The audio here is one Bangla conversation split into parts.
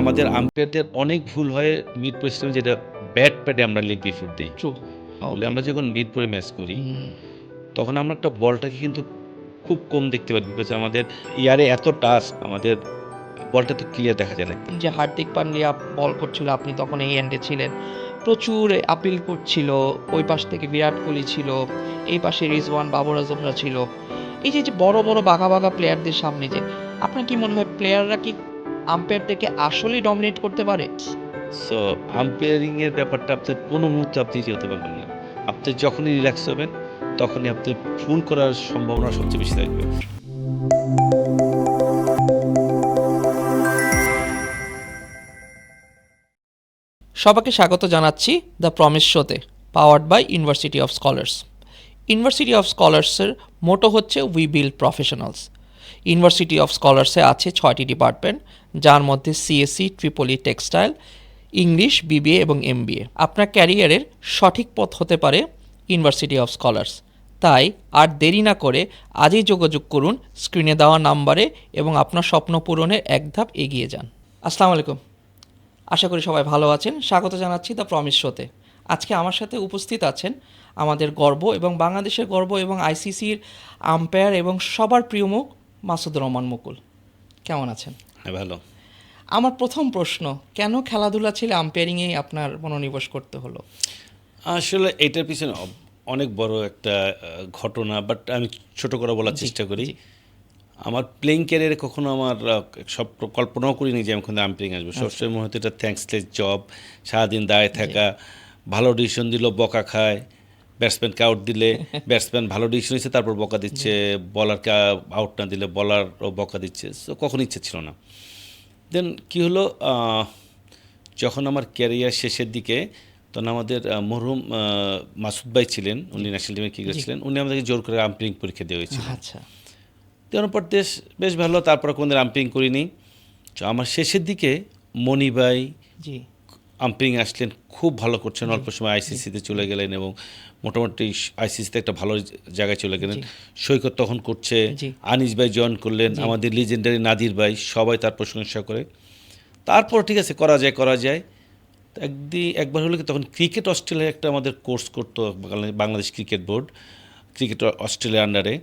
আমাদের আম্পায়ারদের অনেক ভুল হয় মিড পজিশনে যেটা ব্যাট প্যাডে আমরা লেগ বিফোর দেই। ট্রু। বলে ওকে। আমরা যখন মিড পরে ম্যাচ করি, হুম। তখন আমরা একটা বলটাকে কিন্তু খুব কম দেখতে পারি। বিকজ আমাদের এয়ারে এত টাচ, আমাদের বলটা তো ক্লিয়ার দেখা যায় না। যে হার্দিক পান্ডিয়া বল করছিল, আপনি তখন এই এন্ডে ছিলেন। প্রচুর আপিল করছিল। ওই পাশ থেকে বিরাট কোহলি ছিল, এই পাশে রিজওয়ান, বাবর আজমরা ছিল। এই যে বড় বড় বাঘা বাঘা প্লেয়ারদের সামনে যে আপনার কি মনে হয় প্লেয়াররা কি আম্পায়ারদেরকে আসলেই ডমিনেট করতে পারে? সো আম্পায়ারিং এর ব্যাপারটা আপনি কোনো মুহূর্তে আপনি ইয়ে হতে পারবেন না। আপনি যখনই রিল্যাক্স হবেন, তখনই আপনি ভুল করার সম্ভাবনা সবচেয়ে বেশি থাকবে। সবাইকে স্বাগত জানাচ্ছি দ্য প্রমিস শোতে, powered by university of scholars. University of স্কলার্সের মোটো হচ্ছে we build professionals. University of স্কলার্সে আছে 6টি ডিপার্টমেন্ট, যার মধ্যে CSC, triple E, textile, English, BBA এবং এমবিএ। আপনার ক্যারিয়ারের সঠিক পথ হতে পারে ইউনিভার্সিটি অফ স্কলার্স। তাই আর দেরি না করে আজই যোগাযোগ করুন স্ক্রিনে দেওয়া নাম্বারে এবং আপনার স্বপ্ন পূরণের এক ধাপ এগিয়ে যান। আসসালামু আলাইকুম, আশা করি সবাই ভালো আছেন। স্বাগত জানাচ্ছি দ্য প্রমিস শোতে। আজকে আমার সাথে উপস্থিত আছেন আমাদের গর্ব এবং বাংলাদেশের গর্ব এবং আইসিসির আম্পায়ার এবং সবার প্রিয় মুখ মাসুদুর রহমান মুকুল। কেমন আছেন? হ্যাঁ, ভালো। আমার প্রথম প্রশ্ন, কেন খেলাধুলা ছেড়ে আম্পায়ারিংয়ে আপনার মনোনিবেশ করতে হলো? আসলে এটার পিছনে অনেক বড় একটা ঘটনা, বাট আমি ছোট করে বলার জি, চেষ্টা করি। জি। আমার প্লেইং ক্যারিয়ারে কখনো আমার সব কল্পনাও করিনি যে আমি এখন আম্পায়ারিং আসবো। আচ্ছা। সবসময় মনে হতো এটা থ্যাঙ্কসলেস জব, সারাদিন দাঁড়িয়ে থাকা, ভালো ডিসিশন দিল বকা খায়, ব্যাটসম্যানকে আউট দিলে ব্যাটসম্যান ভালো ডিসিশন নিচ্ছে তারপর বকা দিচ্ছে, বলারকে আউট না দিলে বলারও বকা দিচ্ছে। সো কখনো ইচ্ছে ছিল না। দেন কী হলো, যখন আমার ক্যারিয়ার শেষের দিকে, তখন আমাদের মরহুম মাসুদ ভাই ছিলেন, উনি ন্যাশনাল টিমের ক্রিকেটার জি। ছিলেন, উনি আমাদেরকে জোর করে আম্পায়ারিং পরীক্ষা দিয়ে হয়েছিল। আচ্ছা। দেওয়ার পর বেশ ভালো, তারপর কোনদিন আম্পায়ারিং করিনি। তো আমার শেষের দিকে মনি ভাই জি। আম্পায়ারিং আসলেন, খুব ভালো করছেন, জি, অল্প সময় জি। আইসিসিতে চলে গেলেন এবং মোটামুটি আইসিসিতে একটা ভালো জায়গায় চলে গেলেন। জি। সৈকত তখন করছে, জি। আনিস ভাই জয়েন করলেন, জি। আমাদের লিজেন্ডারি নাদির ভাই, সবাই তার প্রশংসা করে। তারপর ঠিক আছে, করা যায়। তো একবার হলো কি, তখন ক্রিকেট অস্ট্রেলিয়া একটা আমাদের কোর্স করতো বাংলাদেশ ক্রিকেট বোর্ড, ক্রিকেট অস্ট্রেলিয়ার আন্ডারে।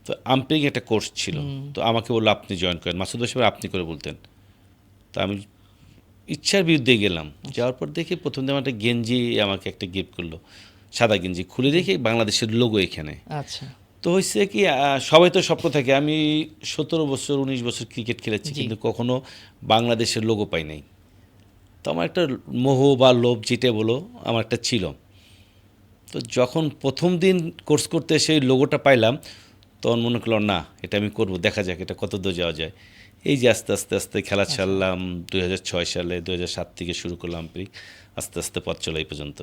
তো আম্পায়ারিং একটা কোর্স ছিল। তো আমাকে বললো আপনি জয়েন করেন, মাসুদ ভাই আপনি করে বলতেন। তো আমি ইচ্ছার বিরুদ্ধে গেলাম। যাওয়ার পর দেখি প্রথম দিন একটা গেঞ্জি আমাকে একটা গিফট করলো, সাদা গেঞ্জি, খুলে দেখি বাংলাদেশের লোগো এখানে। আচ্ছা। তো হয়েছে কি, সবাই তো স্বপ্ন থাকে, আমি 17 বছর 19 বছর ক্রিকেট খেলেছি, জি। কিন্তু কখনো বাংলাদেশের লোগো পাই নাই। তো আমার একটা মোহ বা লোভ যেটা বলো, আমার একটা ছিল। তো যখন প্রথম দিন কোর্স করতে সেই লোগোটা পাইলাম, তখন মনে করলাম না, এটা আমি করব, দেখা যাক এটা কত দূর যাওয়া যায়। এই যে আস্তে আস্তে আস্তে খেলা ছাড়লাম 2006 সালে, 2007 থেকে শুরু করলাম আম্পায়ারিং, আস্তে আস্তে পথ চলা এই পর্যন্ত।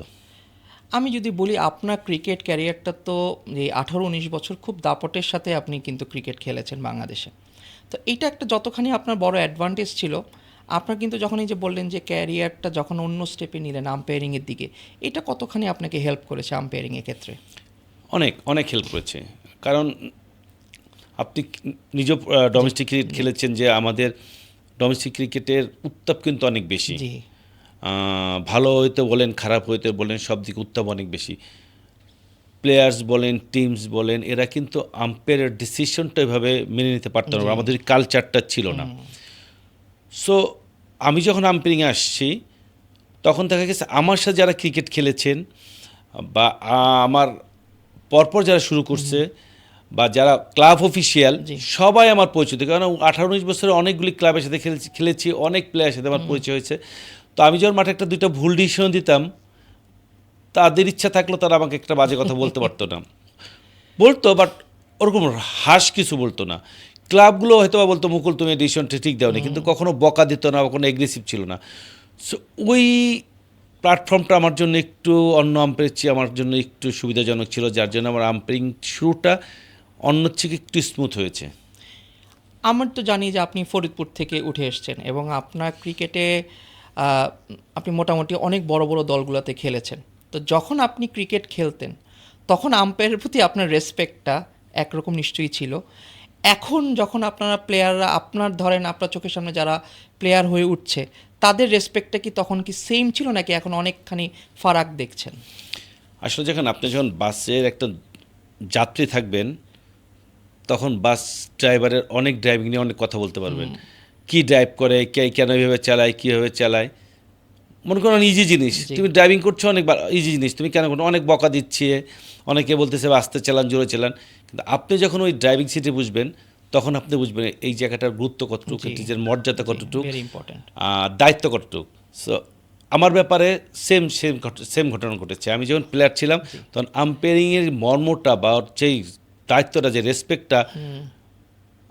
আমি যদি বলি আপনার ক্রিকেট ক্যারিয়ারটা তো এই 18-19 বছর খুব দাপটের সাথে আপনি কিন্তু ক্রিকেট খেলেছেন বাংলাদেশে। তো এইটা একটা যতখানি আপনার বড় অ্যাডভান্টেজ ছিল, আপনার কিন্তু যখন এই যে বললেন যে ক্যারিয়ারটা যখন অন্য স্টেপে নিলেন আম্পায়ারিংয়ের দিকে, এটা কতখানি আপনাকে হেল্প করেছে আম্পায়ারিংয়ের ক্ষেত্রে? অনেক অনেক হেল্প করেছে। কারণ আপনি নিজেও ডোমেস্টিক ক্রিকেট খেলেছেন, যে আমাদের ডোমেস্টিক ক্রিকেটের উত্তাপ কিন্তু অনেক বেশি। জি। ভালো হইতে বলেন, খারাপ হইতে বলেন, সব দিকে উত্তাপ অনেক বেশি। প্লেয়ার্স বলেন, টিমস বলেন, এরা কিন্তু আম্পায়ারের ডিসিশনটা এভাবে মেনে নিতে পারতো না, জি। আমাদের কালচারটা ছিল না। সো আমি যখন আম্পায়ারিংয়ে আসছি, তখন দেখা গেছে আমার সাথে যারা ক্রিকেট খেলেছেন বা আমার পরপর যারা শুরু করছে বা যারা ক্লাব অফিসিয়াল, জি। সবাই আমার পরিচিত। কারণ 18-19 বছরে অনেকগুলি ক্লাবের সাথে খেলেছি, অনেক প্লেয়ারের সাথে আমার পরিচয় হয়েছে। তো আমি যখন মাঠে একটা দুইটা ভুল ডিসিশন দিতাম, তাদের ইচ্ছা থাকলেও তারা আমাকে একটা বাজে কথা বলতে পারতো না, বলতো, বাট ওরকম হার্শ কিছু বলতো না। ক্লাবগুলো হয়তো বা বলতো মুকুল তুমি ডিসিশনটা ঠিক দাওনি, কিন্তু কখনো বকা দিত না, কখনো এগ্রেসিভ ছিল না। সো ওই প্ল্যাটফর্মটা আমার জন্য একটু অন্য আম্পায়ারের চেয়ে আমার জন্য একটু সুবিধাজনক ছিল, যার জন্য আমার আম্পায়ারিং শুরুটা অন্য থেকে একটু স্মুথ হয়েছে। আমার তো জানি যে আপনি ফরিদপুর থেকে উঠে এসেছেন এবং আপনার ক্রিকেটে আহ, আপনি মোটামুটি অনেক বড় বড় দলগুলোতে খেলেছেন। তো যখন আপনি ক্রিকেট খেলতেন তখন আম্পায়ারের প্রতি আপনার রেসপেক্টটা একরকম নিশ্চয়ই ছিল। এখন যখন আপনারা প্লেয়াররা আপনার ধরেন আপনার চোখের সামনে যারা প্লেয়ার হয়ে উঠছে, তাদের রেসপেক্টটা কি তখন কি সেম ছিল নাকি এখন অনেকখানি ফারাক দেখছেন? আসলে আপনি যখন বাসের একটা যাত্রী থাকবেন, তখন বাস ড্রাইভারের অনেক ড্রাইভিং নিয়ে অনেক কথা বলতে পারবেন। কি ড্রাইভ করে, কে কেন এইভাবে চালায়, কীভাবে চালায়। মনে করো ইজি জিনিস, জি। তুমি ড্রাইভিং করছো অনেকবার, ইজি জিনিস তুমি কেন করো, অনেক বকা দিচ্ছে, অনেকে বলতেছে আস্তে চালান, জোরে চালান। কিন্তু আপনি যখন ওই ড্রাইভিং সিটে বুঝবেন, তখন আপনি বুঝবেন এই জায়গাটার গুরুত্ব কতটুকু, জি, নিজের মর্যাদা কতটুকু, ভেরি ইম্পর্ট্যান্ট। দায়িত্ব কতটুকু। সো আমার ব্যাপারে সেম ঘটনা ঘটেছে। আমি যখন প্লেয়ার ছিলাম, তখন আম্পায়ারিংয়ের মর্মটা বা ওর যেই দায়িত্বটা, যে রেসপেক্টটা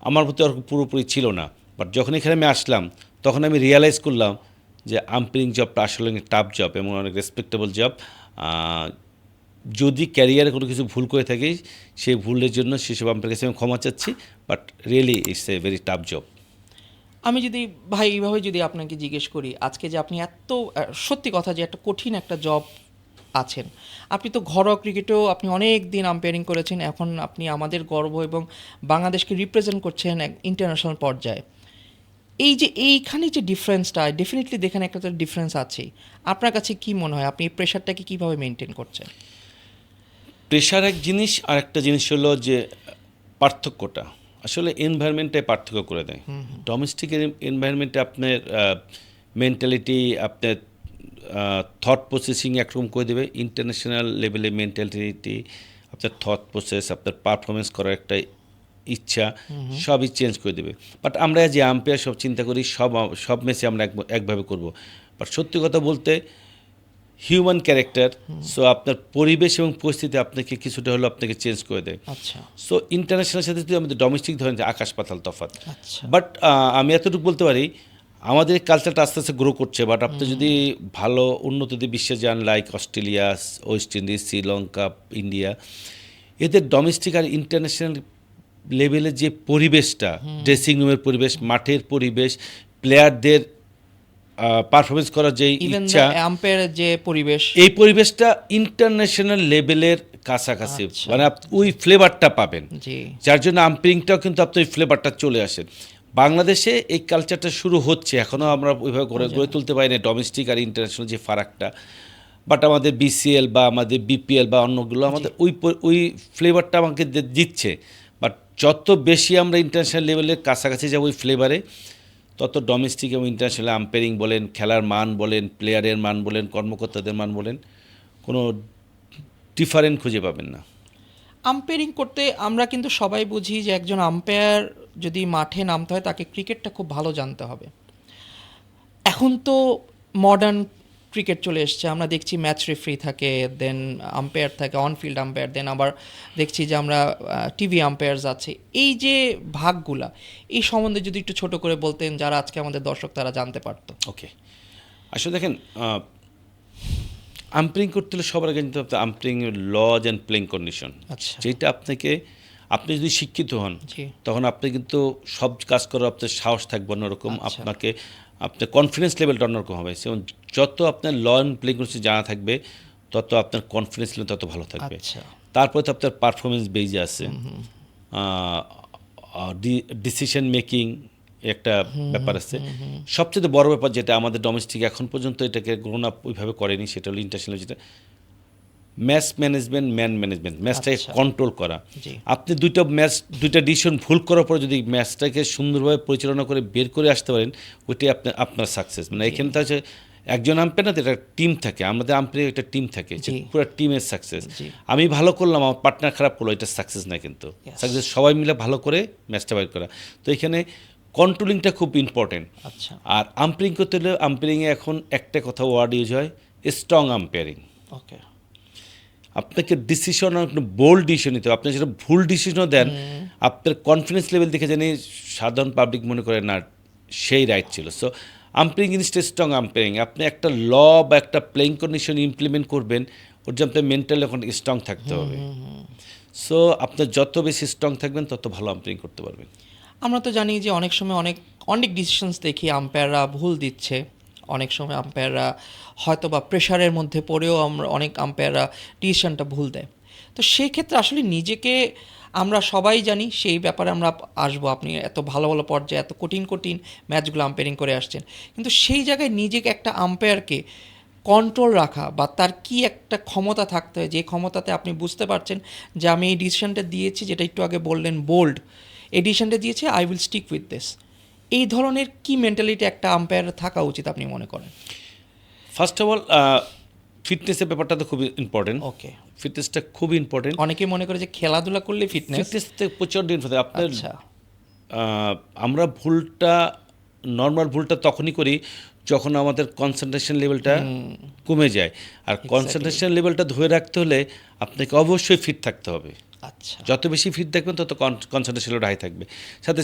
আমার প্রতি আর পুরোপুরি ছিল না। বাট যখন এখানে আমি আসলাম, তখন আমি রিয়েলাইজ করলাম যে আম্পায়ারিং জবটা আসলে টাফ জব এবং অনেক রেসপেক্টেবল জব। যদি ক্যারিয়ারে কোনো কিছু ভুল করে থাকি, সেই ভুলের জন্য সেসব আম্পায়ারের কাছে আমি ক্ষমা চাচ্ছি, but really it's a very tough job. আমি যদি ভাই এইভাবে যদি আপনাকে জিজ্ঞেস করি, আজকে যে আপনি এত সত্যি কথা যে একটা কঠিন একটা জব আছেন, আপনি তো ঘরোয়া ক্রিকেটেও আপনি অনেক দিন আম্পায়ারিং করেছেন, এখন আপনি আমাদের গর্ব এবং বাংলাদেশকে রিপ্রেজেন্ট করছেন এক ইন্টারন্যাশনাল পর্যায়ে। এই যে এইখানে যে ডিফারেন্সটা, ডেফিনেটলি দেখেন একটা তো ডিফারেন্স আছেই। আপনার কাছে কি মনে হয় আপনি এই প্রেশারটাকে কীভাবে মেনটেন করছেন? প্রেশার এক জিনিস, আর একটা জিনিস হলো যে পার্থক্যটা আসলে এনভায়রনমেন্টে পার্থক্য করে দেয়। ডোমেস্টিক এনভায়রনমেন্টে আপনার মেন্টালিটি, আপনার থট প্রসেসিং একরকম করে দেবে। ইন্টারন্যাশনাল লেভেলে মেন্টালিটি, আপনার থট প্রসেস, আপনার পারফরমেন্স করার একটা ইচ্ছা, সবই চেঞ্জ করে দেবে। বাট আমরা যে আম্পায়ার সব চিন্তা করি, সব ম্যাচে আমরা একভাবে করব। বাট সত্যি কথা বলতে হিউম্যান ক্যারেক্টার, সো আপনার পরিবেশ এবং পরিস্থিতি আপনাকে কিছুটা হলেও আপনাকে চেঞ্জ করে দেয়। আচ্ছা সো ইন্টারন্যাশনাল সাথে যদি আমাদের ডোমেস্টিক ধরেন, যে আকাশ পাতাল তফাৎ। আচ্ছা। বাট আমি এতটুকু বলতে পারি, আমাদের কালচারটা আস্তে আস্তে গ্রো করছে। বাট আপনি যদি ভালো উন্নত বিশ্বে যান, like Australia, West Indies, Sri Lanka, India, এদের ডোমেস্টিক আর ইন্টারন্যাশনাল লেভেলের যে পরিবেশটা, ড্রেসিং রুমের পরিবেশ, মাঠের পরিবেশ, প্লেয়ারদের পারফরমেন্স করার যে ইভেন ইচ্ছা, আম্পায়ারের যে পরিবেশ, এই পরিবেশটা ইন্টারন্যাশনাল লেভেলের কাছাকাছি। আচ্ছা। মানে ওই ফ্লেভারটা পাবেন, জি যার জন্য আম্পায়ারিংটাও কিন্তু আপনি ওই ফ্লেভারটা চলে আসে। বাংলাদেশে এই কালচারটা শুরু হচ্ছে, এখনও আমরা ওইভাবে গড়ে তুলতে পারি না ডোমেস্টিক আর ইন্টারন্যাশনাল যে ফারাকটা। বাট আমাদের বিসিএল বা আমাদের বিপিএল বা অন্যগুলো আমাদের ওই ফ্লেভারটা আমাকে দিচ্ছে। বাট যত বেশি আমরা ইন্টারন্যাশনাল লেভেলের কাছাকাছি যাবো ওই ফ্লেভারে, তত ডোমেস্টিক এবং ইন্টারন্যাশনাল আম্পায়ারিং বলেন, খেলার মান বলেন, প্লেয়ারের মান বলেন, কর্মকর্তাদের মান বলেন, কোনো ডিফারেন্ট খুঁজে পাবেন না। আম্পায়ারিং করতে আমরা কিন্তু সবাই বুঝি যে একজন আম্পায়ার যদি মাঠে নামতে হয় তাকে ক্রিকেটটা খুব ভালো জানতে হবে। এখন তো মডার্ন ক্রিকেট চলে এসছে, আমরা দেখছি ম্যাচ রেফারি থাকে, দেন আম্পায়ার থাকে, অনফিল্ড আম্পায়ার, দেন আবার দেখছি যে আমরা টিভি আম্পায়ার্স আছে। এই যে ভাগগুলা, এই সম্বন্ধে যদি একটু ছোট করে বলতেন, যারা আজকে আমাদের দর্শক তারা জানতে পারতো। ওকে, আসলে দেখেন, আম্পায়ারিং করতে হলে সবার আগে জানতে হবে umpiring laws and playing condition. আচ্ছা যেটা আপনি যদি শিক্ষিত হন, জি তখন আপনি কিন্তু সব কাজ করার আপনার সাহস থাকবে অন্যরকম, আচ্ছা। আপনার কনফিডেন্স লেভেলটা অন্যরকম হবে। এবং যত আপনার ল অ্যান্ড প্লেইং কন্ডিশন জানা থাকবে, তত আপনার কনফিডেন্স লেভেল তত ভালো থাকবে। আচ্ছা তারপরে তো আপনার পারফরমেন্স বেজে আছে, ডিসিশন মেকিং একটা ব্যাপার আছে। সবচেয়ে বড় ব্যাপার যেটা আমাদের ডোমেস্টিক এখন পর্যন্ত এটাকে গ্রোন আপ ওইভাবে করেনি, সেটা হলো ইন্টারন্যাশনাল যেটা ম্যাচ ম্যানেজমেন্ট, ম্যান ম্যানেজমেন্ট, ম্যাচটাকে আচ্ছা। কন্ট্রোল করা। জি আপনি দুইটা ডিসিশন ভুল করার পর যদি ম্যাচটাকে সুন্দরভাবে পরিচালনা করে বের করে আসতে পারেন, ওইটাই আপনার সাকসেস। মানে এখানে তো আছে একজন আম্পায়ার না, তো একটা টিম থাকে, আমাদের আম্পায়ার একটা টিম থাকে, যে জি। পুরো টিমের সাকসেস। জি আমি ভালো করলাম, আমার পার্টনার খারাপ করলো, এটা সাকসেস না, কিন্তু Yes. সাকসেস সবাই মিলে ভালো করে ম্যাচটা বের করা। তো এখানে কন্ট্রোলিংটা খুব ইম্পর্টেন্ট। আচ্ছা আর আম্পায়ারিং করতে হলে আম্পায়ারিংয়ে এখন একটা কথা ওয়ার্ড ইউজ হয়, স্ট্রং আম্পায়ারিং। ওকে আপনাকে ডিসিশন, বোল্ড ডিসিশন নিতে হবে। আপনি যেটা ভুল ডিসিশনও দেন, আপনার কনফিডেন্স লেভেল দেখে জানি সাধারণ পাবলিক মনে করে না সেই রাইট ছিল। সো আম্পায়ারিং জিনিসটা স্ট্রং আম্পায়ারিং। আপনি একটা ল বা একটা প্লেইং কন্ডিশন ইমপ্লিমেন্ট করবেন, ওর জন্য আপনার মেন্টাল এখন স্ট্রং থাকতে হবে। সো আপনার যত বেশি স্ট্রং থাকবেন, তত ভালো আম্পায়ারিং করতে পারবেন। আমরা তো জানি যে অনেক সময় অনেক ডিসিশনস দেখি আম্পায়াররা ভুল দিচ্ছে, অনেক সময় আম্পায়াররা হয়তো বা প্রেশারের মধ্যে পড়েও আমরা অনেক আম্পায়াররা ডিসিশনটা ভুল দেয়। তো সেই ক্ষেত্রে আসলে নিজেকে আমরা সবাই জানি, সেই ব্যাপারে আমরা আসবো। আপনি এত ভালো ভালো পর্যায়ে এত কঠিন কঠিন ম্যাচগুলো আম্পায়ারিং করে আসছেন, কিন্তু সেই জায়গায় নিজেকে একটা আম্পায়ারকে কন্ট্রোল রাখা বা তার কি একটা ক্ষমতা থাকতে হয়, যে ক্ষমতাতে আপনি বুঝতে পারছেন যে আমি এই ডিসিশনটা দিয়েছি, যেটা একটু আগে বললেন বোল্ড, এই ডিসিশনটা দিয়েছি, I will stick with this. এই ধরনের কি মেন্টালিটি একটা আম্পায়ার থাকা উচিত আপনি মনে করেন? ফার্স্ট অফ অল ফিটনেসের ব্যাপারটা তো খুবই ইম্পর্টেন্ট। ওকে, ফিটনেসটা খুব ইম্পর্টেন্ট। অনেকে মনে করে যে খেলাধুলা করলে ফিটনেস। ফিটনেসতে প্রচণ্ড ইম্পর্টেন্ট। আপনার আচ্ছা, আমরা নর্মাল ভুলটা তখনই করি যখন আমাদের কনসেন্ট্রেশন লেভেলটা কমে যায়। আর কনসেন্ট্রেশন লেভেলটা ধরে রাখতে হলে আপনাকে অবশ্যই ফিট থাকতে হবে। আচ্ছা, যত বেশি ফিট থাকবেন তত কনসেন্ট্রেশন লেভেলটা হাই থাকবে। সাথে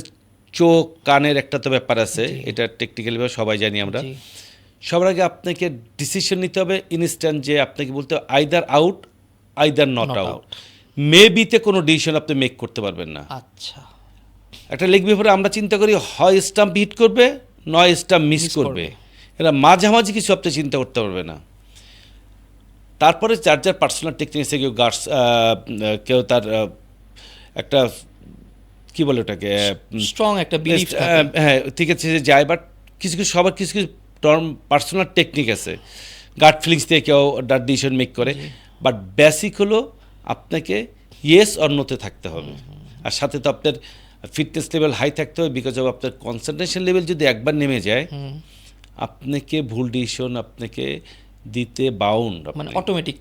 চোখ কানের একটা তো ব্যাপার আছে, এটা টেকনিক্যালিভাবে সবাই জানি আমরা। জি, সবার আগে আপনাকে ডিসিশন নিতে হবে ইনস্ট্যান্ট, যে আপনাকে বলতে হবে either out either not Not out. out. মেবিতে কোনো ডিসিশন আপনি মেক করতে পারবেন না। আচ্ছা, একটা লেগ বিফোরে আমরা চিন্তা করি হয় স্টাম্প হিট করবে নয় স্টাম্প মিস করবে, এরা মাঝামাঝি কিছু আপনি চিন্তা করতে পারবে না। তারপরে যার যার পার্সোনাল টেকনিক আছে, কেউ গার্ডস, কেউ তার একটা কি বলে ওটাকে স্ট্রং একটা বিলিফ হ্যাঁ ঠিক আছে যে যায়, বাট কিছু কিছু সবার কিছু কিছু টার্ম পার্সোনাল টেকনিক আছে, গার্ড ফিলিংস দিয়ে কেউ ডিসিশন মেক করে। বাট বেসিক হলো আপনাকে ইয়েস অর নোতে থাকতে হবে। আর সাথে তো আপনার ফিটনেস লেভেল হাই থাকতে হবে, বিকজ অফ আপনার কনসেন্ট্রেশন লেভেল যদি একবার নেমে যায় আপনাকে ভুল ডিসিশন আপনাকে দিতে বাউন্ড, মানে অটোমেটিক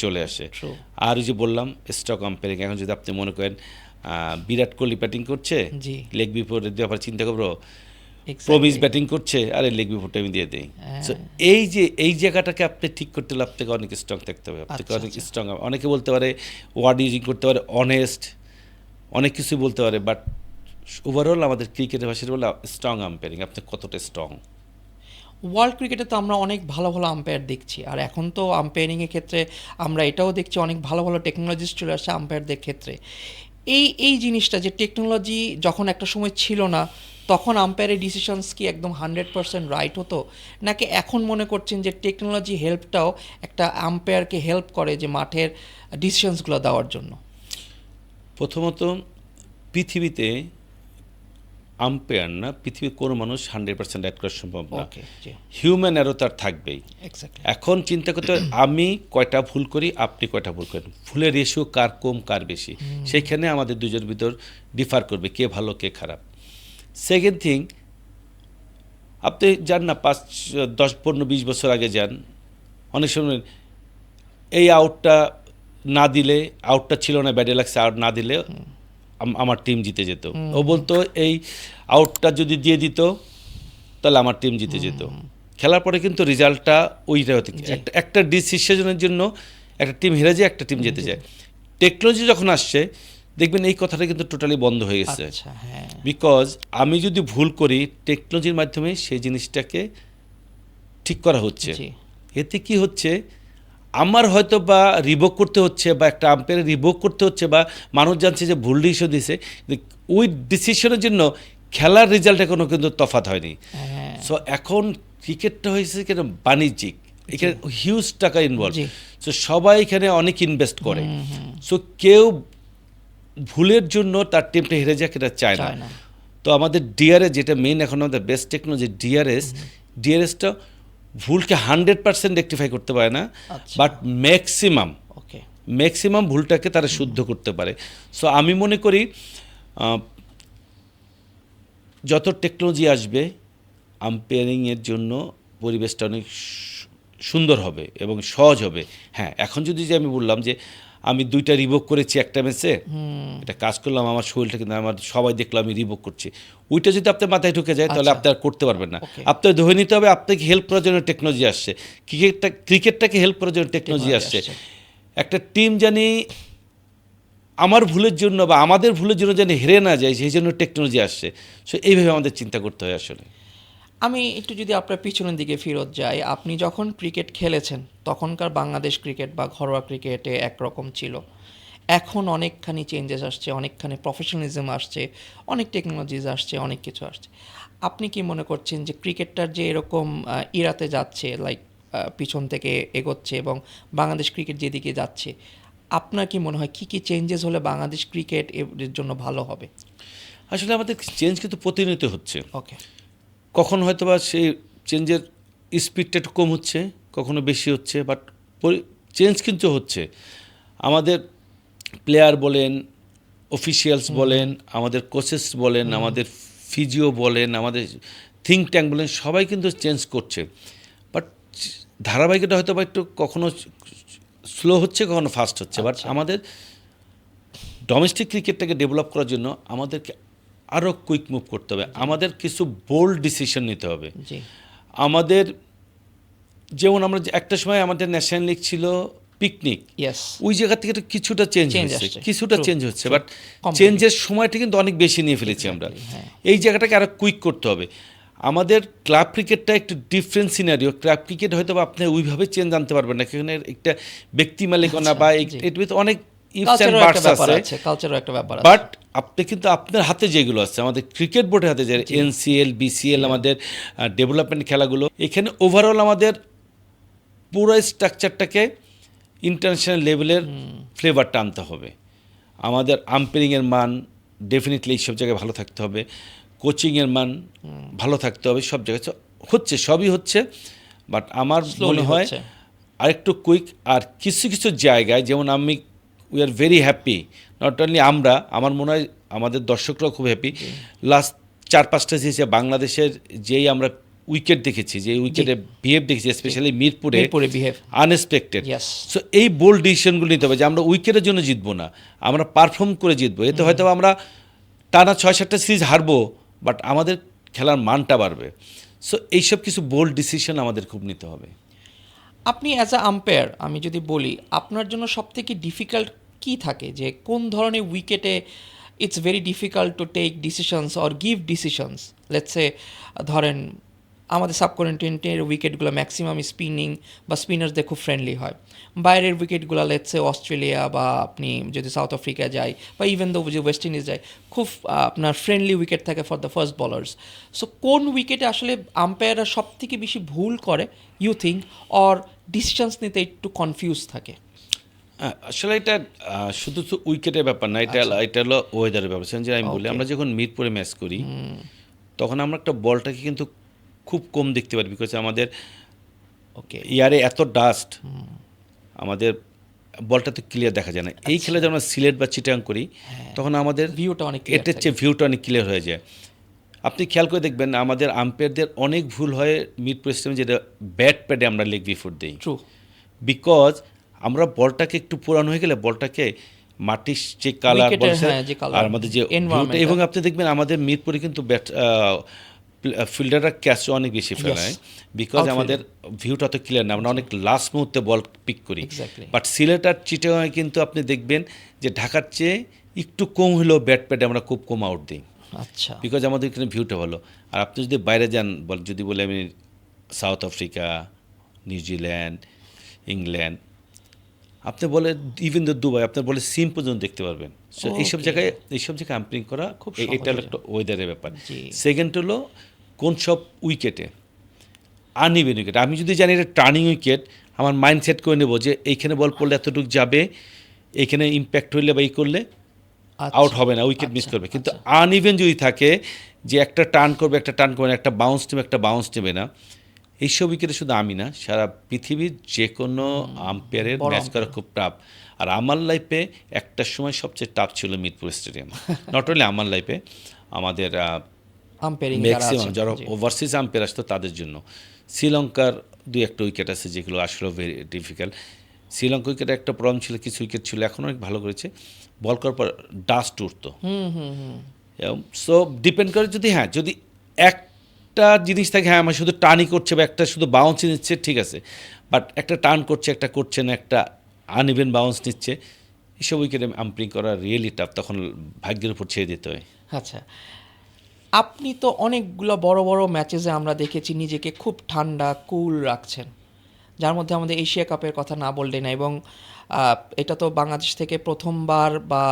চলে আসে। True. আর ওই যে বললাম স্টক আম্পায়ারিং, এখন যদি আপনি মনে করেন বিরাট কোহলি ব্যাটিং করছে, জি, লেগ বিফোরে দিয়ে আবার চিন্তা করবো exactly. প্রমিস ব্যাটিং করছে, আরে লেগ বিফোরটা আমি দিয়ে দিই। সো এই জায়গাটাকে আপনি ঠিক করতে হলে আপনাকে অনেক স্ট্রং থাকতে হবে, আপনাকে আচ্ছা, অনেক আচ্ছা। স্ট্রং। অনেকে বলতে পারে ওয়ার্ড ইউজিং করতে পারে, অনেস্ট, অনেক কিছুই বলতে পারে, বাট ওভারঅল আমাদের ক্রিকেটের ভাষায় বলে স্ট্রং আম্পায়ারিং, আপনি কতটা স্ট্রং। ওয়ার্ল্ড ক্রিকেটে তো আমরা অনেক ভালো ভালো আম্পায়ার দেখছি, আর এখন তো আম্পায়ারিংয়ের ক্ষেত্রে আমরা এটাও দেখছি অনেক ভালো ভালো টেকনোলজিস চলে আসছে আম্পায়ারদের ক্ষেত্রে। এই জিনিসটা যে টেকনোলজি যখন একটা সময় ছিল না, তখন আম্পায়ারের ডিসিশনস কি একদম 100% রাইট হতো, নাকি এখন মনে করছেন যে টেকনোলজি হেল্পটাও একটা আম্পায়ারকে হেল্প করে যে মাঠের ডিসিশনসগুলো দেওয়ার জন্য? প্রথমত পৃথিবীতে আম্পায়ার না, পৃথিবীর কোনো মানুষ 100% রাইট করা সম্ভব না। ওকে, জি, হিউম্যান এরর তার থাকবেই। এক্স্যাক্টলি। এখন চিন্তা করতে হবে আমি কয়টা ভুল করি, আপনি কয়টা ভুল করেন, ভুলের রেশিও কার কম কার বেশি, সেইখানে আমাদের দুজনের ভিতর ডিফার করবে কে ভালো কে খারাপ। সেকেন্ড থিং, আপনি যান না 5, 10, 15, 20 বছর আগে যান, অনেক সময় এই আউটটা না দিলে, আউটটা ছিল না ব্যাটে লাগছে, আউট না দিলে আমার টিম জিতে যেত। ও বলতো এই আউটটা যদি দিয়ে দিত তাহলে আমার টিম জিতে যেত। খেলার পরে কিন্তু রেজাল্টটা ওইটা হতে, একটা ডিসিশনের জন্য একটা টিম হেরে যায়, একটা টিম জিতে যায়। টেকনোলজি যখন আসছে দেখবেন এই কথাটা কিন্তু টোটালি বন্ধ হয়ে গেছে। আচ্ছা, হ্যাঁ, বিকজ আমি যদি ভুল করি টেকনোলজির মাধ্যমে সেই জিনিসটাকে ঠিক করা হচ্ছে। জি, এতে কি হচ্ছে, আমার হয়তো বা রিভোক করতে হচ্ছে, বা একটা আম্পায়ার রিভোক করতে হচ্ছে, বা মানুষ জানছে যে ভুল ডিসিশন দিছে, ওই ডিসিশনের জন্য খেলার রেজাল্টে কোনো কিন্তু তফাৎ হয়নি। হ্যাঁ, সো এখন ক্রিকেটটা হয়েছে কেন বাণিজ্যিক, এখানে হিউজ টাকা ইনভলভ। জি, সো সবাই এখানে অনেক ইনভেস্ট করে। সো কেউ ভুলের জন্য তার টিমটা হেরে যাক এটা চায় না। চায় না। তো আমাদের ডিআরএস যেটা মেইন এখন আমাদের বেস্ট টেকনোলজি ডিআরএসটা ভুলকে 100% রেকটিফাই করতে পারে না, আচ্ছা, বাট ওকে, ম্যাক্সিমাম ভুলটাকে তারা শুদ্ধ করতে পারে। সো আমি মনে করি যত টেকনোলজি আসবে আম্পায়ারিংয়ের জন্য পরিবেশটা অনেক সুন্দর হবে এবং সহজ হবে। হ্যাঁ, এখন যদি যে আমি বললাম যে আমি 2টা রিভোক করেছি একটা ম্যাচে, এটা কাজ করলাম, আমার শরীরটা কিন্তু আমার সবাই দেখলো আমি রিভোক করছি, ওইটা যদি আপনার মাথায় ঢুকে যায় তাহলে আচ্ছা, আপনি আর করতে পারবেন না। Okay. আপনার ধরে নিতে হবে আপনাকে হেল্প করার জন্য টেকনোলজি আসছে, ক্রিকেটটাকে হেল্প করার জন্য টেকনোলজি আসছে। একটা টিম জানি আমার ভুলের জন্য বা আমাদের ভুলের জন্য যেন হেরে না যায় সেই জন্য টেকনোলজি আসছে। সো এইভাবে আমাদের চিন্তা করতে হয় আসলে। আমি একটু যদি আপনার পিছনের দিকে ফেরত যাই, আপনি যখন ক্রিকেট খেলেছেন তখনকার বাংলাদেশ ক্রিকেট বা ঘরোয়া ক্রিকেটে একরকম ছিল, এখন অনেকখানি চেঞ্জেস আসছে, অনেকখানি প্রফেশনালিজম আসছে, অনেক টেকনোলজিস আসছে, অনেক কিছু আসছে। আপনি কি মনে করছেন যে ক্রিকেটটার যে এরকম ইরাতে যাচ্ছে, লাইক পিছন থেকে এগোচ্ছে এবং বাংলাদেশ ক্রিকেট যেদিকে যাচ্ছে, আপনার কি মনে হয় কি চেঞ্জেস হলে বাংলাদেশ ক্রিকেট এর জন্য ভালো হবে? আসলে আমাদের চেঞ্জ কিন্তু প্রতিনিয়ত হচ্ছে। ওকে। কখন হয়তো বা সেই চেঞ্জের স্পিডটা একটু কম হচ্ছে, কখনো বেশি হচ্ছে, বাট চেঞ্জ কিন্তু হচ্ছে। আমাদের প্লেয়ার বলেন, অফিসিয়ালস বলেন, আমাদের কোচেস বলেন, আমাদের ফিজিও বলেন, আমাদের থিঙ্ক ট্যাঙ্ক বলেন, সবাই কিন্তু চেঞ্জ করছে। বাট ধারাবাহিকতা হয়তো বা একটু কখনো স্লো হচ্ছে, কখনো ফাস্ট হচ্ছে। বাট আমাদের ডোমেস্টিক ক্রিকেটটাকে ডেভেলপ করার জন্য আমাদেরকে আরও কুইক মুভ করতে হবে, আমাদের কিছু বোল্ড ডিসিশন নিতে হবে। জি। আমাদের যেমন আমরা একটা সময় আমাদের ন্যাশনাল লিগ ছিল পিকনিক, ইয়েস। ওই জায়গা থেকে তো কিছুটা চেঞ্জ Change হচ্ছে, আসছে। কিছুটা True, চেঞ্জ হচ্ছে, true. But Completely. চেঞ্জের সময়টা কিন্তু অনেক বেশি নিয়ে ফেলেছি আমরা। Exactly, হ্যাঁ। এই জায়গাটাকে আরও কুইক করতে হবে। আমাদের ক্লাব ক্রিকেটটা একটু ডিফারেন্ট সিনারিও। ক্লাব ক্রিকেট হয়তো বা আপনি ওইভাবে চেঞ্জ আনতে পারবেন না, সেখানে একটা ব্যক্তি মালিকানা বা জি। এর ভিতরে অনেক ইফস অ্যান্ড কালচারও বাটস একটা ব্যাপার আছে। আছে, কালচারও একটা ব্যাপার আছে। বাট আপনি কিন্তু আপনার হাতে যেগুলো আছে, আমাদের ক্রিকেট বোর্ডের হাতে যে এনসিএল, বিসিএল, আমাদের ডেভেলপমেন্ট খেলাগুলো, এখানে ওভারঅল আমাদের পুরো স্ট্রাকচারটাকে ইন্টারন্যাশনাল লেভেলের ফ্লেভারটা আনতে হবে। আমাদের আম্পায়ারিংয়ের মান ডেফিনেটলি এইসব জায়গায় ভালো থাকতে হবে, কোচিংয়ের মান ভালো থাকতে হবে, সব জায়গায় হচ্ছে, সবই হচ্ছে। বাট আমার মনে হয় হচ্ছে। আরেকটু কুইক। আর কিছু কিছু জায়গায় যেমন we are very happy, not only আমরা, আমার মনে হয় আমাদের দর্শকরাও খুব হ্যাপি। লাস্ট 4-5টা সিরিজে বাংলাদেশের যেই আমরা উইকেট দেখেছি, যে উইকেটে বিহেভ দেখেছি, স্পেশালি মিরপুরে বিহেভ। আনএক্সপেক্টেড। Yes. সো এই বোল্ড ডিসিশনগুলো নিতে হবে যে আমরা উইকেটের জন্য জিতবো না, আমরা পারফর্ম করে জিতবো। এতে হয়তো আমরা টানা 6-7টা সিরিজ হারবো, বাট আমাদের খেলার মানটা বাড়বে। সো এইসব কিছু বোল্ড ডিসিশন আমাদের খুব নিতে হবে। আপনি অ্যাজ আ আম্পায়ার, আমি যদি বলি আপনার জন্য সবথেকে ডিফিকাল্ট কি থাকে, যে কোন ধরনের উইকেটে it's very difficult to take decisions or give decisions? Let's say ধরেন আমাদের সাবকন্টিনেন্টের উইকেটগুলো ম্যাক্সিমাম স্পিনিং বা স্পিনার্সদের খুব ফ্রেন্ডলি হয়। বাইরের উইকেটগুলো লেটসে অস্ট্রেলিয়া বা আপনি যদি সাউথ আফ্রিকা যাই বা ইভেন দো যে ওয়েস্ট ইন্ডিজ যায়, খুব আপনার ফ্রেন্ডলি উইকেট থাকে for the first bowlers. So কোন উইকেটে আসলে আম্পায়াররা সব থেকে বেশি ভুল করে ইউ থিঙ্ক, অর ডিসিশনস নিতে একটু কনফিউজ থাকে? আসলে এটা শুধু তো উইকেটের ব্যাপার না, এটা হলো ওয়েদারের ব্যাপার। যে আমি বলি, আমরা যখন মিরপুরে ম্যাচ করি তখন আমরা একটা বলটাকে কিন্তু খুব কম দেখতে পারি, বিকজ আমাদের ওকে। ইয়ারে এত ডাস্ট, আমাদের বলটা তো ক্লিয়ার দেখা যায় না। এই খেলা যখন আমরা সিলেট বা চিটাং করি তখন আমাদের ভিউটা অনেক এটার চেয়ে ভিউটা অনেক ক্লিয়ার হয়ে যায়। আপনি খেয়াল করে দেখবেন আমাদের আম্পায়ারদের অনেক ভুল হয় মিরপুর স্টেডিয়ামে, যেটা ব্যাট প্যাডে আমরা লেগ বিফোর দিই। ট্রু। বিকজ আমরা বলটাকে একটু পুরানো হয়ে গেলে বলটাকে মাটির যে কালার আর আমাদের যে ভিউটা, এবং আপনি দেখবেন আমাদের মিরপুরে কিন্তু ফিল্ডাররা ক্যাচ অনেক বেশি ফেলায়, বিকজ আমাদের ভিউটা তো ক্লিয়ার না, আমরা অনেক লাস্ট মুহূর্তে বল পিক করি। বাট সিলেট আর চিটাগাং কিন্তু আপনি দেখবেন যে ঢাকার চেয়ে একটু কম হলেও ব্যাট প্যাডে আমরা খুব কম আউট দিই। আচ্ছা। বিকজ আমাদের এখানে ভিউটা ভালো। আর আপনি যদি বাইরে যান, যদি বলে আমি সাউথ আফ্রিকা, নিউজিল্যান্ড, ইংল্যান্ড, আপনি বলে ইভেন দুবাই, আপনার বলে সিম পর্যন্ত দেখতে পারবেন। সো এইসব জায়গায় আম্পায়ারিং করা খুব, এটা হলো একটা ওয়েদারের ব্যাপার। সেকেন্ড হলো কোন সব উইকেটে আনইভেন উইকেট। আমি যদি জানি এটা টার্নিং উইকেট, আমার মাইন্ড সেট করে নেবো যে এইখানে বল পড়লে এতটুকু যাবে, এইখানে ইম্প্যাক্ট হইলে বা এই করলে আউট হবে না, উইকেট মিস করবে। কিন্তু আনইভেন যদি থাকে যে একটা টার্ন করবে, একটা টার্ন করবে না, একটা বাউন্স নেবে, একটা বাউন্স নেবে না, এইসব উইকেটে শুধু আমি না, সারা পৃথিবীর যে কোনো আম্পায়ারের ম্যাচ করা খুব টাফ। আর আমার লাইফে একটা সময় সবচেয়ে টাফ ছিল মিরপুর স্টেডিয়াম। নট অনলি আমার লাইফে, আমাদের ম্যাক্সিমাম যারা ওভারসিজ আম্পায়ার আসতো তাদের জন্য। শ্রীলঙ্কার 2-1টা উইকেট আছে যেগুলো আসলে ভেরি ডিফিকাল্ট। শ্রীলঙ্কা উইকেটে একটা প্রবলেম ছিল, কিছু উইকেট ছিল, এখন অনেক ভালো করেছে, বল করার পর ডাস্ট উঠতো। সো ডিপেন্ড করে যদি যদি একটা জিনিস থাকে, আমার শুধু টার্নই করছে বা একটা শুধু বাউন্স নিচ্ছে, ঠিক আছে, বাট একটা টার্ন করছে, একটা করছে না, একটা আনইভেন বাউন্স নিচ্ছে, এইসব উইকেটে আম্পায়ারিং করা রিয়েলি টাফ, তখন ভাগ্যের উপর ছেড়ে দিতে হয়। আচ্ছা, আপনি তো অনেকগুলো বড় বড় ম্যাচেসে আমরা দেখেছি নিজেকে খুব ঠান্ডা কুল রাখছেন, যার মধ্যে আমাদের এশিয়া কাপের কথা না বললে না। এবং এটা তো বাংলাদেশ থেকে প্রথমবার, বা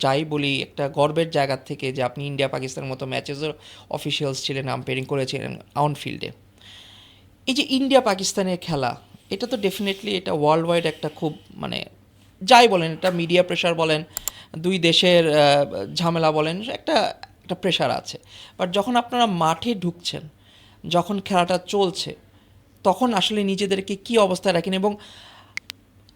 যাই বলি একটা গর্বের জায়গা থেকে, যে আপনি ইন্ডিয়া পাকিস্তানের মতো ম্যাচেসের অফিসিয়ালস ছিলেন, আম্পায়ারিং করেছিলেন অন ফিল্ডে। এই যে ইন্ডিয়া পাকিস্তানের খেলা, এটা তো ডেফিনেটলি এটা ওয়ার্ল্ড ওয়াইড একটা খুব যাই বলেন, এটা মিডিয়া প্রেশার বলেন, দুই দেশের ঝামেলা বলেন, একটা একটা প্রেশার আছে। বাট যখন আপনারা মাঠে ঢুকছেন, যখন খেলাটা চলছে, তখন আসলে নিজেদেরকে কি অবস্থায় রাখেন? এবং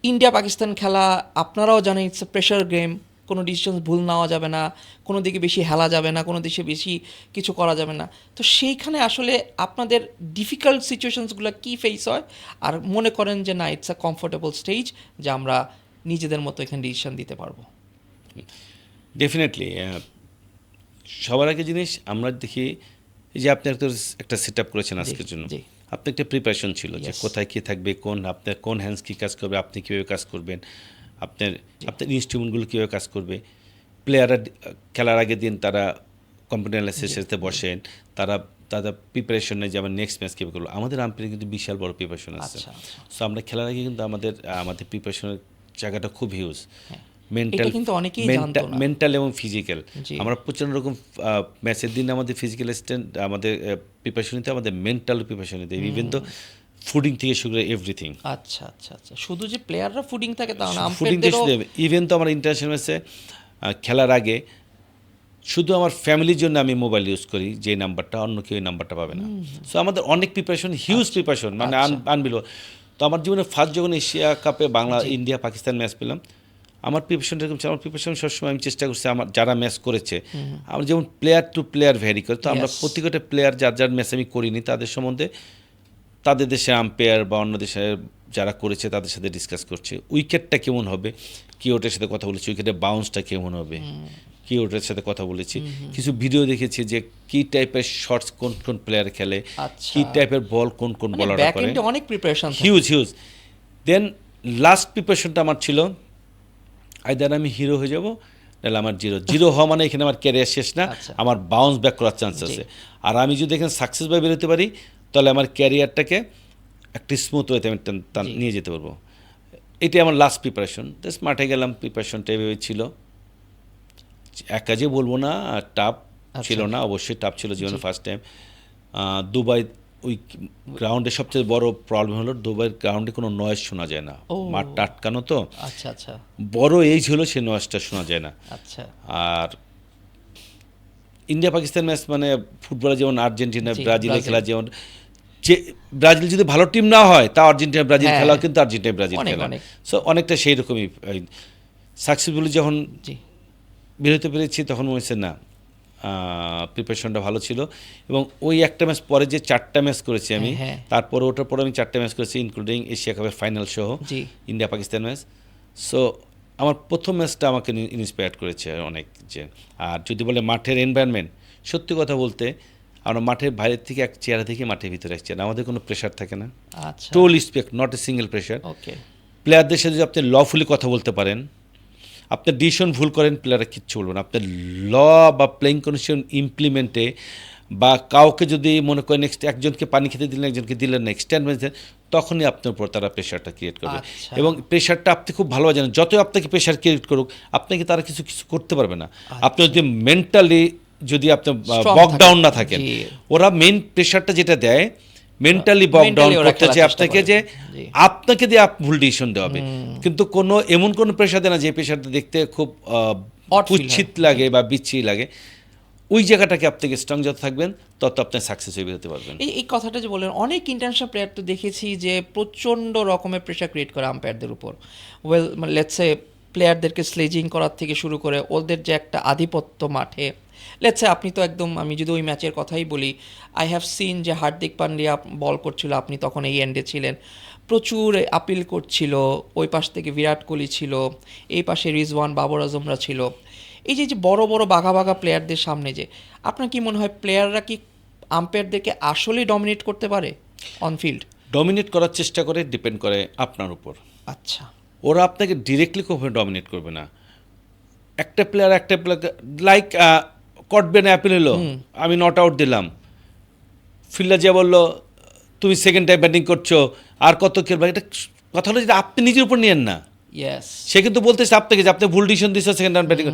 ইন্ডিয়া পাকিস্তান খেলা আপনারাও জানেন ইটস এ প্রেশার গেম, কোনো ডিসিশন ভুল নেওয়া যাবে না, কোনো দিকে বেশি হেলা যাবে না, কোনো দিকে বেশি কিছু করা যাবে না। তো সেইখানে আসলে আপনাদের ডিফিকাল্ট সিচুয়েশনসগুলো কি ফেস হয়, আর মনে করেন যে না ইটস আ কমফোর্টেবল স্টেজ, যে আমরা নিজেদের মতো এখানে ডিসিশন দিতে পারবো? ডেফিনেটলি সবার আগে জিনিস আমরা দেখি এই যে আপনি একটা সেট আপ করেছেন আজকের জন্য, জি আপনার একটা প্রিপারেশন ছিল যে Yes. কোথায় কী থাকবে, আপনার কোন হ্যান্ডস কী কাজ করবে, আপনি কীভাবে কাজ করবেন, আপনার আপনার ইনস্ট্রুমেন্টগুলো কীভাবে কাজ করবে। প্লেয়াররা খেলার আগের দিন তারা কম্পিউটার অ্যানালাইসিসে বসেন, তারা তাদের প্রিপারেশন নেয় যে আমার নেক্সট ম্যাচ কীভাবে করবো। আমাদের আম্পায়ারের কিন্তু বিশাল বড় প্রিপারেশন আছে। আচ্ছা আচ্ছা। সো আমরা খেলার আগে কিন্তু আমাদের প্রিপারেশনের জায়গাটা খুব হিউজ, হ্যাঁ। মেন্টাল এটা কিন্তু অনেকেই জানতো না। মেন্টাল এবং ফিজিক্যাল। জি। আমরা প্রচণ্ড রকম ম্যাচের দিন আমাদের ফিজিক্যাল আমাদের প্রিপারেশন নিতে, আমাদের মেন্টাল প্রিপারেশন নিতে, ইভেন তো ফুডিং থেকে শুরু করে এভরিথিং। আচ্ছা আচ্ছা আচ্ছা, শুধু যে প্লেয়াররা ফুডিং থাকে তা না, ফুডিং থেকে আম্পায়ারদেরও। শুরু, ইভেন তো আমার ইন্টারন্যাশনাল ম্যাচে খেলার আগে শুধু আমার ফ্যামিলির জন্য আমি মোবাইল ইউজ করি, যে নাম্বারটা অন্য কেউ এই নাম্বারটা পাবে না। সো আমাদের অনেক প্রিপারেশন, হিউজ প্রিপারেশন, মানে আনবিলো। তো আমার জীবনে ফার্স্ট যখন এশিয়া কাপে বাংলা ইন্ডিয়া পাকিস্তান ম্যাচ পেলাম, আমার প্রিপারেশনটা এরকম ছিল। আমার প্রিপারেশন সবসময় আমি চেষ্টা করছি আমার যারা ম্যাচ করেছে, আমরা যেমন প্লেয়ার টু প্লেয়ার ভ্যারি করে, তো আমরা Yes. প্রত্যেকটা প্লেয়ার যার যার ম্যাচ আমি করিনি তাদের সম্বন্ধে, তাদের দেশে আম্পায়ার বা অন্য দেশে যারা করেছে তাদের সাথে ডিসকাস করছে, উইকেটটা কেমন হবে, কিওটের সাথে কথা বলেছি, উইকেটের বাউন্সটা কেমন হবে, কিওটের সাথে কথা বলেছি, কিছু ভিডিও দেখেছি যে কী টাইপের শটস কোন কোন প্লেয়ার খেলে, আচ্ছা। কী টাইপের বল কোন কোন মানে বলাররা ব্যাক করে, এন্ডে অনেক প্রিপারেশন থাকে। Huge huge. দেন লাস্ট প্রিপারেশনটা আমার ছিল আইদার আমি হিরো হয়ে যাব, নাহলে আমার জিরো হওয়া মানে এখানে আমার ক্যারিয়ার শেষ না, আচ্ছা। আমার বাউন্স ব্যাক করার চান্স আছে। আর আমি যদি এখানে সাকসেস ভাবে বেরোতে পারি, তাহলে আমার ক্যারিয়ারটাকে একটা স্মুথ ওয়েতে আমি নিয়ে যেতে পারবো। এটাই আমার লাস্ট প্রিপারেশন। জাস্ট মাঠে গেলাম, প্রিপারেশনটা এভাবে ছিল। এক কাজে বলবো না টাফ ছিল না, অবশ্যই টাফ ছিল জীবনে ফার্স্ট টাইম। দুবাই ওই গ্রাউন্ডে সবচেয়ে বড় প্রবলেম হলো দুবাইয়ের গ্রাউন্ডে কোনো নয়েজ শোনা যায় না, ও। মাঠটা আটকানো তো, আচ্ছা আচ্ছা বড় এইজ হলো সে নয়েজটা শোনা যায় না। আচ্ছা। আর ইন্ডিয়া পাকিস্তান ম্যাচ মানে ফুটবলে যেমন আর্জেন্টিনা জি, ব্রাজিলে ব্রাজিল। খেলা, যেমন যে ব্রাজিল যদি ভালো টিম না হয় তা আর্জেন্টিনা ব্রাজিল হ্যাঁ। খেলা, কিন্তু আর্জেন্টিনা ব্রাজিল অনেক, খেলা। অনেক। সো অনেকটা সেই রকমই সাকসেসফুলি যখন জি বেরোতে পেরেছি তখন মনে হচ্ছে না প্রিপারেশনটা ভালো ছিল। এবং ওই একটা ম্যাচ পরে যে 4টা ম্যাচ করেছি আমি, হ্যাঁ। তারপরে ওটার পরে আমি 4টা ম্যাচ করেছি ইনক্লুডিং এশিয়া কাপের ফাইনাল সহ, জি ইন্ডিয়া পাকিস্তান ম্যাচ। সো আমার প্রথম ম্যাচটা আমাকে ইন্সপায়ার করেছে অনেক। যে আর যদি বলে মাঠের এনভায়রনমেন্ট, সত্যি কথা বলতে আমরা মাঠের বাইরের থেকে এক চেয়ার থেকে মাঠের ভিতরে আসছি, আর আমাদের কোনো প্রেশার থাকে না, আচ্ছা টোল স্পেক্ট, not a single pressure. Okay প্লেয়ারদের সাথে যদি আপনি লফুলি কথা বলতে পারেন, আপনার ডিসিশন ভুল করেন, প্লেয়াররা কিচ্ছু বলবে না। আপনার ল বা প্লেইং কন্ডিশন ইমপ্লিমেন্টে, বা কাউকে যদি মনে করেন নেক্সট একজনকে পানি খেতে দিলেন, একজনকে দিলেন না, এক্সটেন্ড দিলেন, তখনই আপনার উপর তারা প্রেশারটা ক্রিয়েট করবে। আচ্ছা। এবং প্রেশারটা আপনি খুব ভালো জানেন, যতই আপনাকে প্রেশার ক্রিয়েট করুক, আপনাকে তারা কিছু কিছু করতে পারবে না। আপনি যদি মেন্টালি যদি আপনি Strong বক ডাউন থাকেন। না থাকেন, জি। ওরা মেইন প্রেশারটা যেটা দেয় মেন্টালি বক ডাউন Mentally ওরা করতে খেলার চায় চেষ্টা আপনাকে, করে। যে জি। আপনাকে দিয়ে ভুল ডিসিশন দেওয়া হবে। কিন্তু এমন কোনো প্রেশার দেয় না যে প্রেশারটা দেখতে খুব Odd feel কুৎসিত লাগে বা বিচ্ছিরি লাগে। ওই জায়গাটাকে আপনাকে স্ট্রং যত থাকবেন তত আপনি সাকসেস হয়ে বেরোতে পারবেন। এই কথাটা যে বললেন, অনেক ইন্টারন্যাশনাল প্লেয়ার তো দেখেছি যে প্রচণ্ড রকমের প্রেশার ক্রিয়েট করে আম্পায়ারদের উপর। ওয়েল লেটসে প্লেয়ারদেরকে স্লেজিং করার থেকে শুরু করে ওদের যে একটা আধিপত্য মাঠে, লেটসে আপনি তো একদম, আমি যদি ওই ম্যাচের কথাই বলি, আই হ্যাভ সিন যে হার্দিক পান্ডিয়া বল করছিল, আপনি তখন এই এন্ডে ছিলেন, প্রচুর আপিল করছিল, ওই পাশ থেকে বিরাট কোহলি ছিল, এই পাশে রিজওয়ান বাবর আজমরা ছিল। এই যে বড় বড় বাঘা বাঘা প্লেয়ারদের সামনে, যে আপনার কি মনে হয় প্লেয়াররা কি আম্পায়ারদেরকে আসলেই ডমিনেট করতে পারে অনফিল্ড? ডমিনেট করার চেষ্টা করে, ডিপেন্ড করে আপনার উপর। আচ্ছা ওরা আপনাকে ডিরেক্টলি কখনো ডমিনেট করবে না। একটা প্লেয়ার লাইক কটবেন অ্যাপিল হলো, আমি নট আউট দিলাম, ফিল্ডার যে বললো তুমি সেকেন্ড টাইম ব্যাটিং করছো আর কত খেলবা, এটা কথা হলো যে আপনি নিজের উপর নিয়েন না। ইয়েস সে কিন্তু বলতেছে আপনাকে যে আপনি ভুল ডিসিশন দিচ্ছেন সেকেন্ড টাইম ব্যাটিং,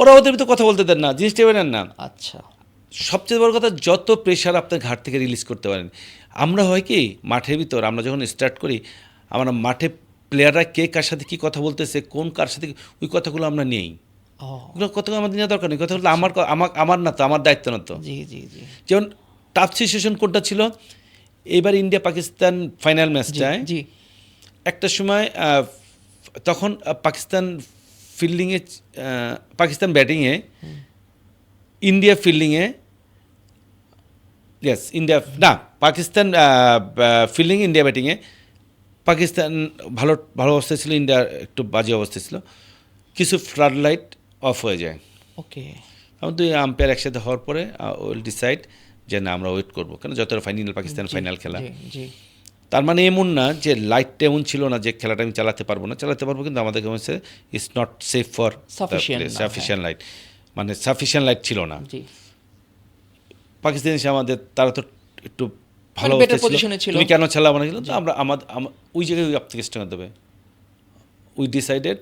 ওরা ওদের ভিতরে কথা বলতে দেন না, জিনিসটা নেন না। আচ্ছা সবচেয়ে বড় কথা, যত প্রেশার আপনার ঘাট থেকে রিলিজ করতে পারেন। আমরা হয় কি মাঠের ভিতর আমরা যখন স্টার্ট করি, আমরা মাঠে প্লেয়াররা কে কার সাথে কী কথা বলতেছে, কোন কার সাথে ওই কথাগুলো আমরা নেই। ও ওগুলো কথাগুলো আমাদের নেওয়া দরকার নেই। কথা হলো আমার না তো, আমার দায়িত্ব না তো। জি জি জি যেমন টাফ সিচুয়েশন কোনটা ছিল, এবার ইন্ডিয়া পাকিস্তান ফাইনাল জি ম্যাচটায় জি একটা সময় তখন পাকিস্তান ফিল্ডিংয়ে, পাকিস্তান ব্যাটিংয়ে, ইন্ডিয়া ফিল্ডিংয়ে, ইয়েস ইন্ডিয়া না, পাকিস্তান ফিল্ডিং, ইন্ডিয়া ব্যাটিংয়ে। পাকিস্তান ভালো ভালো অবস্থায় ছিল, ইন্ডিয়া একটু বাজে অবস্থায় ছিল। কিছু ফ্লাড লাইট অফ হয়ে যায়। ওকে আমার দুই আম্পায়ার একসাথে হওয়ার পরে উইল ডিসাইড যে না, আমরা ওয়েট করবো, কেন যতটা ফাইনাল পাকিস্তান ফাইনাল খেলা। জি জি তার মানে এমন না যে লাইটটা এমন ছিল না যে খেলাটা আমি চালাতে পারবো না, চালাতে পারবো, কিন্তু আমাদের হচ্ছে it's not safe for Sufficient না, সাফিসিয়েন্ট লাইট, মানে সাফিসিয়েন্ট লাইট ছিল না। জি পাকিস্তান এসে আমাদের, তারা তো একটু ভালো better অবস্থায় position এ ছিল। তুমি কেন খেলা মানে, তো আমরা ওই জায়গায় ওই অ্যাপ্লিকেশন দেবে। We decided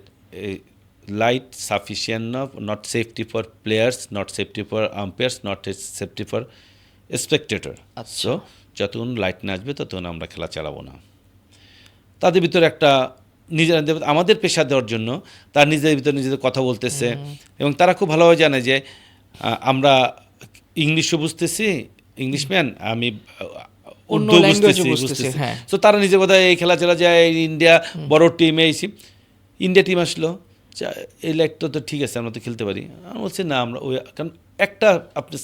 light sufficient not safety for players, not safety for umpires, not safety for Spectator. আচ্ছা। সো যতক্ষণ লাইট না আসবে ততক্ষণ আমরা খেলা চালাবো না। তাদের ভিতরে একটা নিজেদের আমাদের পেশা দেওয়ার জন্য তার নিজেদের ভিতরে নিজেদের কথা বলতেছে, এবং তারা খুব ভালোভাবে জানে যে আমরা ইংলিশও বুঝতেছি, ইংলিশম্যান, আমি অন্য উর্দু language-ও বুঝতেছি বুঝতেছে, হ্যাঁ। তো তারা নিজের কথা এই খেলা চালা যায়। ইন্ডিয়া বড় টিমে এসি, ইন্ডিয়া টিম আসলো, এই লাইটটা তো ঠিক আছে, আমরা তো খেলতে পারি। আমি বলছি না, আমরা ওই, কারণ একটা আপনি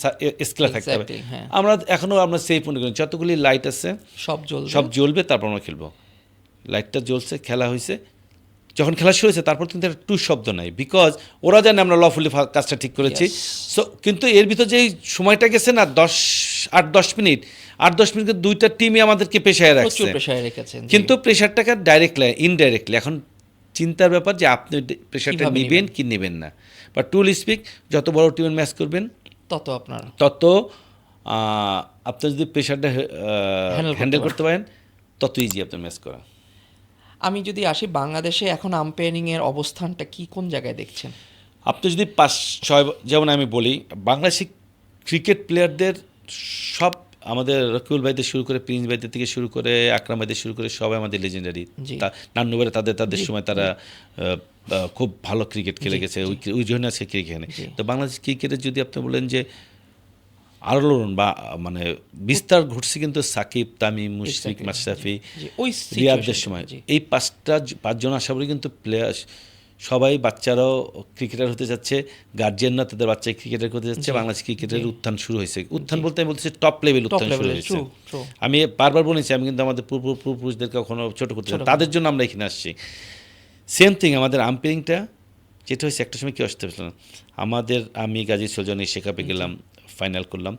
স্কেলা থাকতে হবে। Exactly, হ্যাঁ। আমরা এখনও আমরা সেফ মনে করি, যতগুলি লাইট আছে সব জ্বলবে, তারপর আমরা খেলবো। লাইটটা জ্বলছে, খেলা হয়েছে, যখন খেলা শুরু হয়েছে তারপর কিন্তু একটা টু শব্দ নাই, বিকজ ওরা জানে আমরা লফুলি কাজটা ঠিক করেছি। Yes. সো কিন্তু এর ভিতর যে সময়টা গেছে না, 8-10 মিনিট, 8-10 মিনিট দুইটা টিমই আমাদেরকে পেশায় প্রচুর রাখছে, প্রেসারে রেখেছেন, জি। কিন্তু প্রেশারটাকে ডাইরেক্টলি ইনডাইরেক্টলি এখন চিন্তার ব্যাপার যে আপনি প্রেশারটা কিভাবে নেবেন নিবেন? কি নেবেন না। বা টুল স্পিক, যত বড় টিমের ম্যাচ করবেন তত আপনার তত আপনি যদি প্রেশারটা হ্যান্ডেল করতে পারেন, তত ইজি আপনার ম্যাচ করা। আমি যদি আসি বাংলাদেশে এখন আম্পায়ারিং এর অবস্থানটা কি, কোন জায়গায় দেখছেন? আপনি যদি 5-6, যেমন আমি বলি, বাংলাদেশি ক্রিকেট প্লেয়ারদের সব, আমাদের রকিবুল ভাইদের শুরু করে, প্রিন্স ভাইদের থেকে শুরু করে, আকরাম ভাইদের শুরু করে, সবাই আমাদের লেজেন্ডারি। জি। নান্নু ভাইরা তাদের জি, সময় তারা খুব ভালো ক্রিকেট খেলে জি, গেছে, জি। ওই জন্য আজকে ক্রিকেট খেলে। জি। তো বাংলাদেশ ক্রিকেটের যদি আপনি বলেন যে আলোড়ন বা মানে বিস্তার ঘটছে কিন্তু সাকিব, তামিম, মুশফিক, Exactly, মাশরাফি, জি, ওই রিয়াদের situation, সময়, জি। এই 5জন আশা করি কিন্তু প্লেয়ার, সবাই বাচ্চারাও ক্রিকেটার হতে যাচ্ছে, গার্জিয়ানরা তাদের বাচ্চা ক্রিকেটার হতে যাচ্ছে। জি, বাংলাদেশ ক্রিকেটের জি। উত্থান শুরু হয়েছে। উত্থান জি। বলতে আমি বলতেছি টপ লেভেল টপ উত্থান শুরু লেভেলের, হয়েছে। ট্রু ট্রু আমি বারবার বলেছি, আমি কিন্তু আমাদের পূর্বপুরুষদেরকে কখনো ছোট করতে চাই না। তাদের জন্য আমরা এখানে আসছি। সেম থিং আমাদের আম্পায়ারিংটা যেটা হয়েছে, একটা সময় কি আসতে পারছিল না আমাদের, আমি গাজী সোলজানি শেখাপে গেলাম, ফাইনাল করলাম,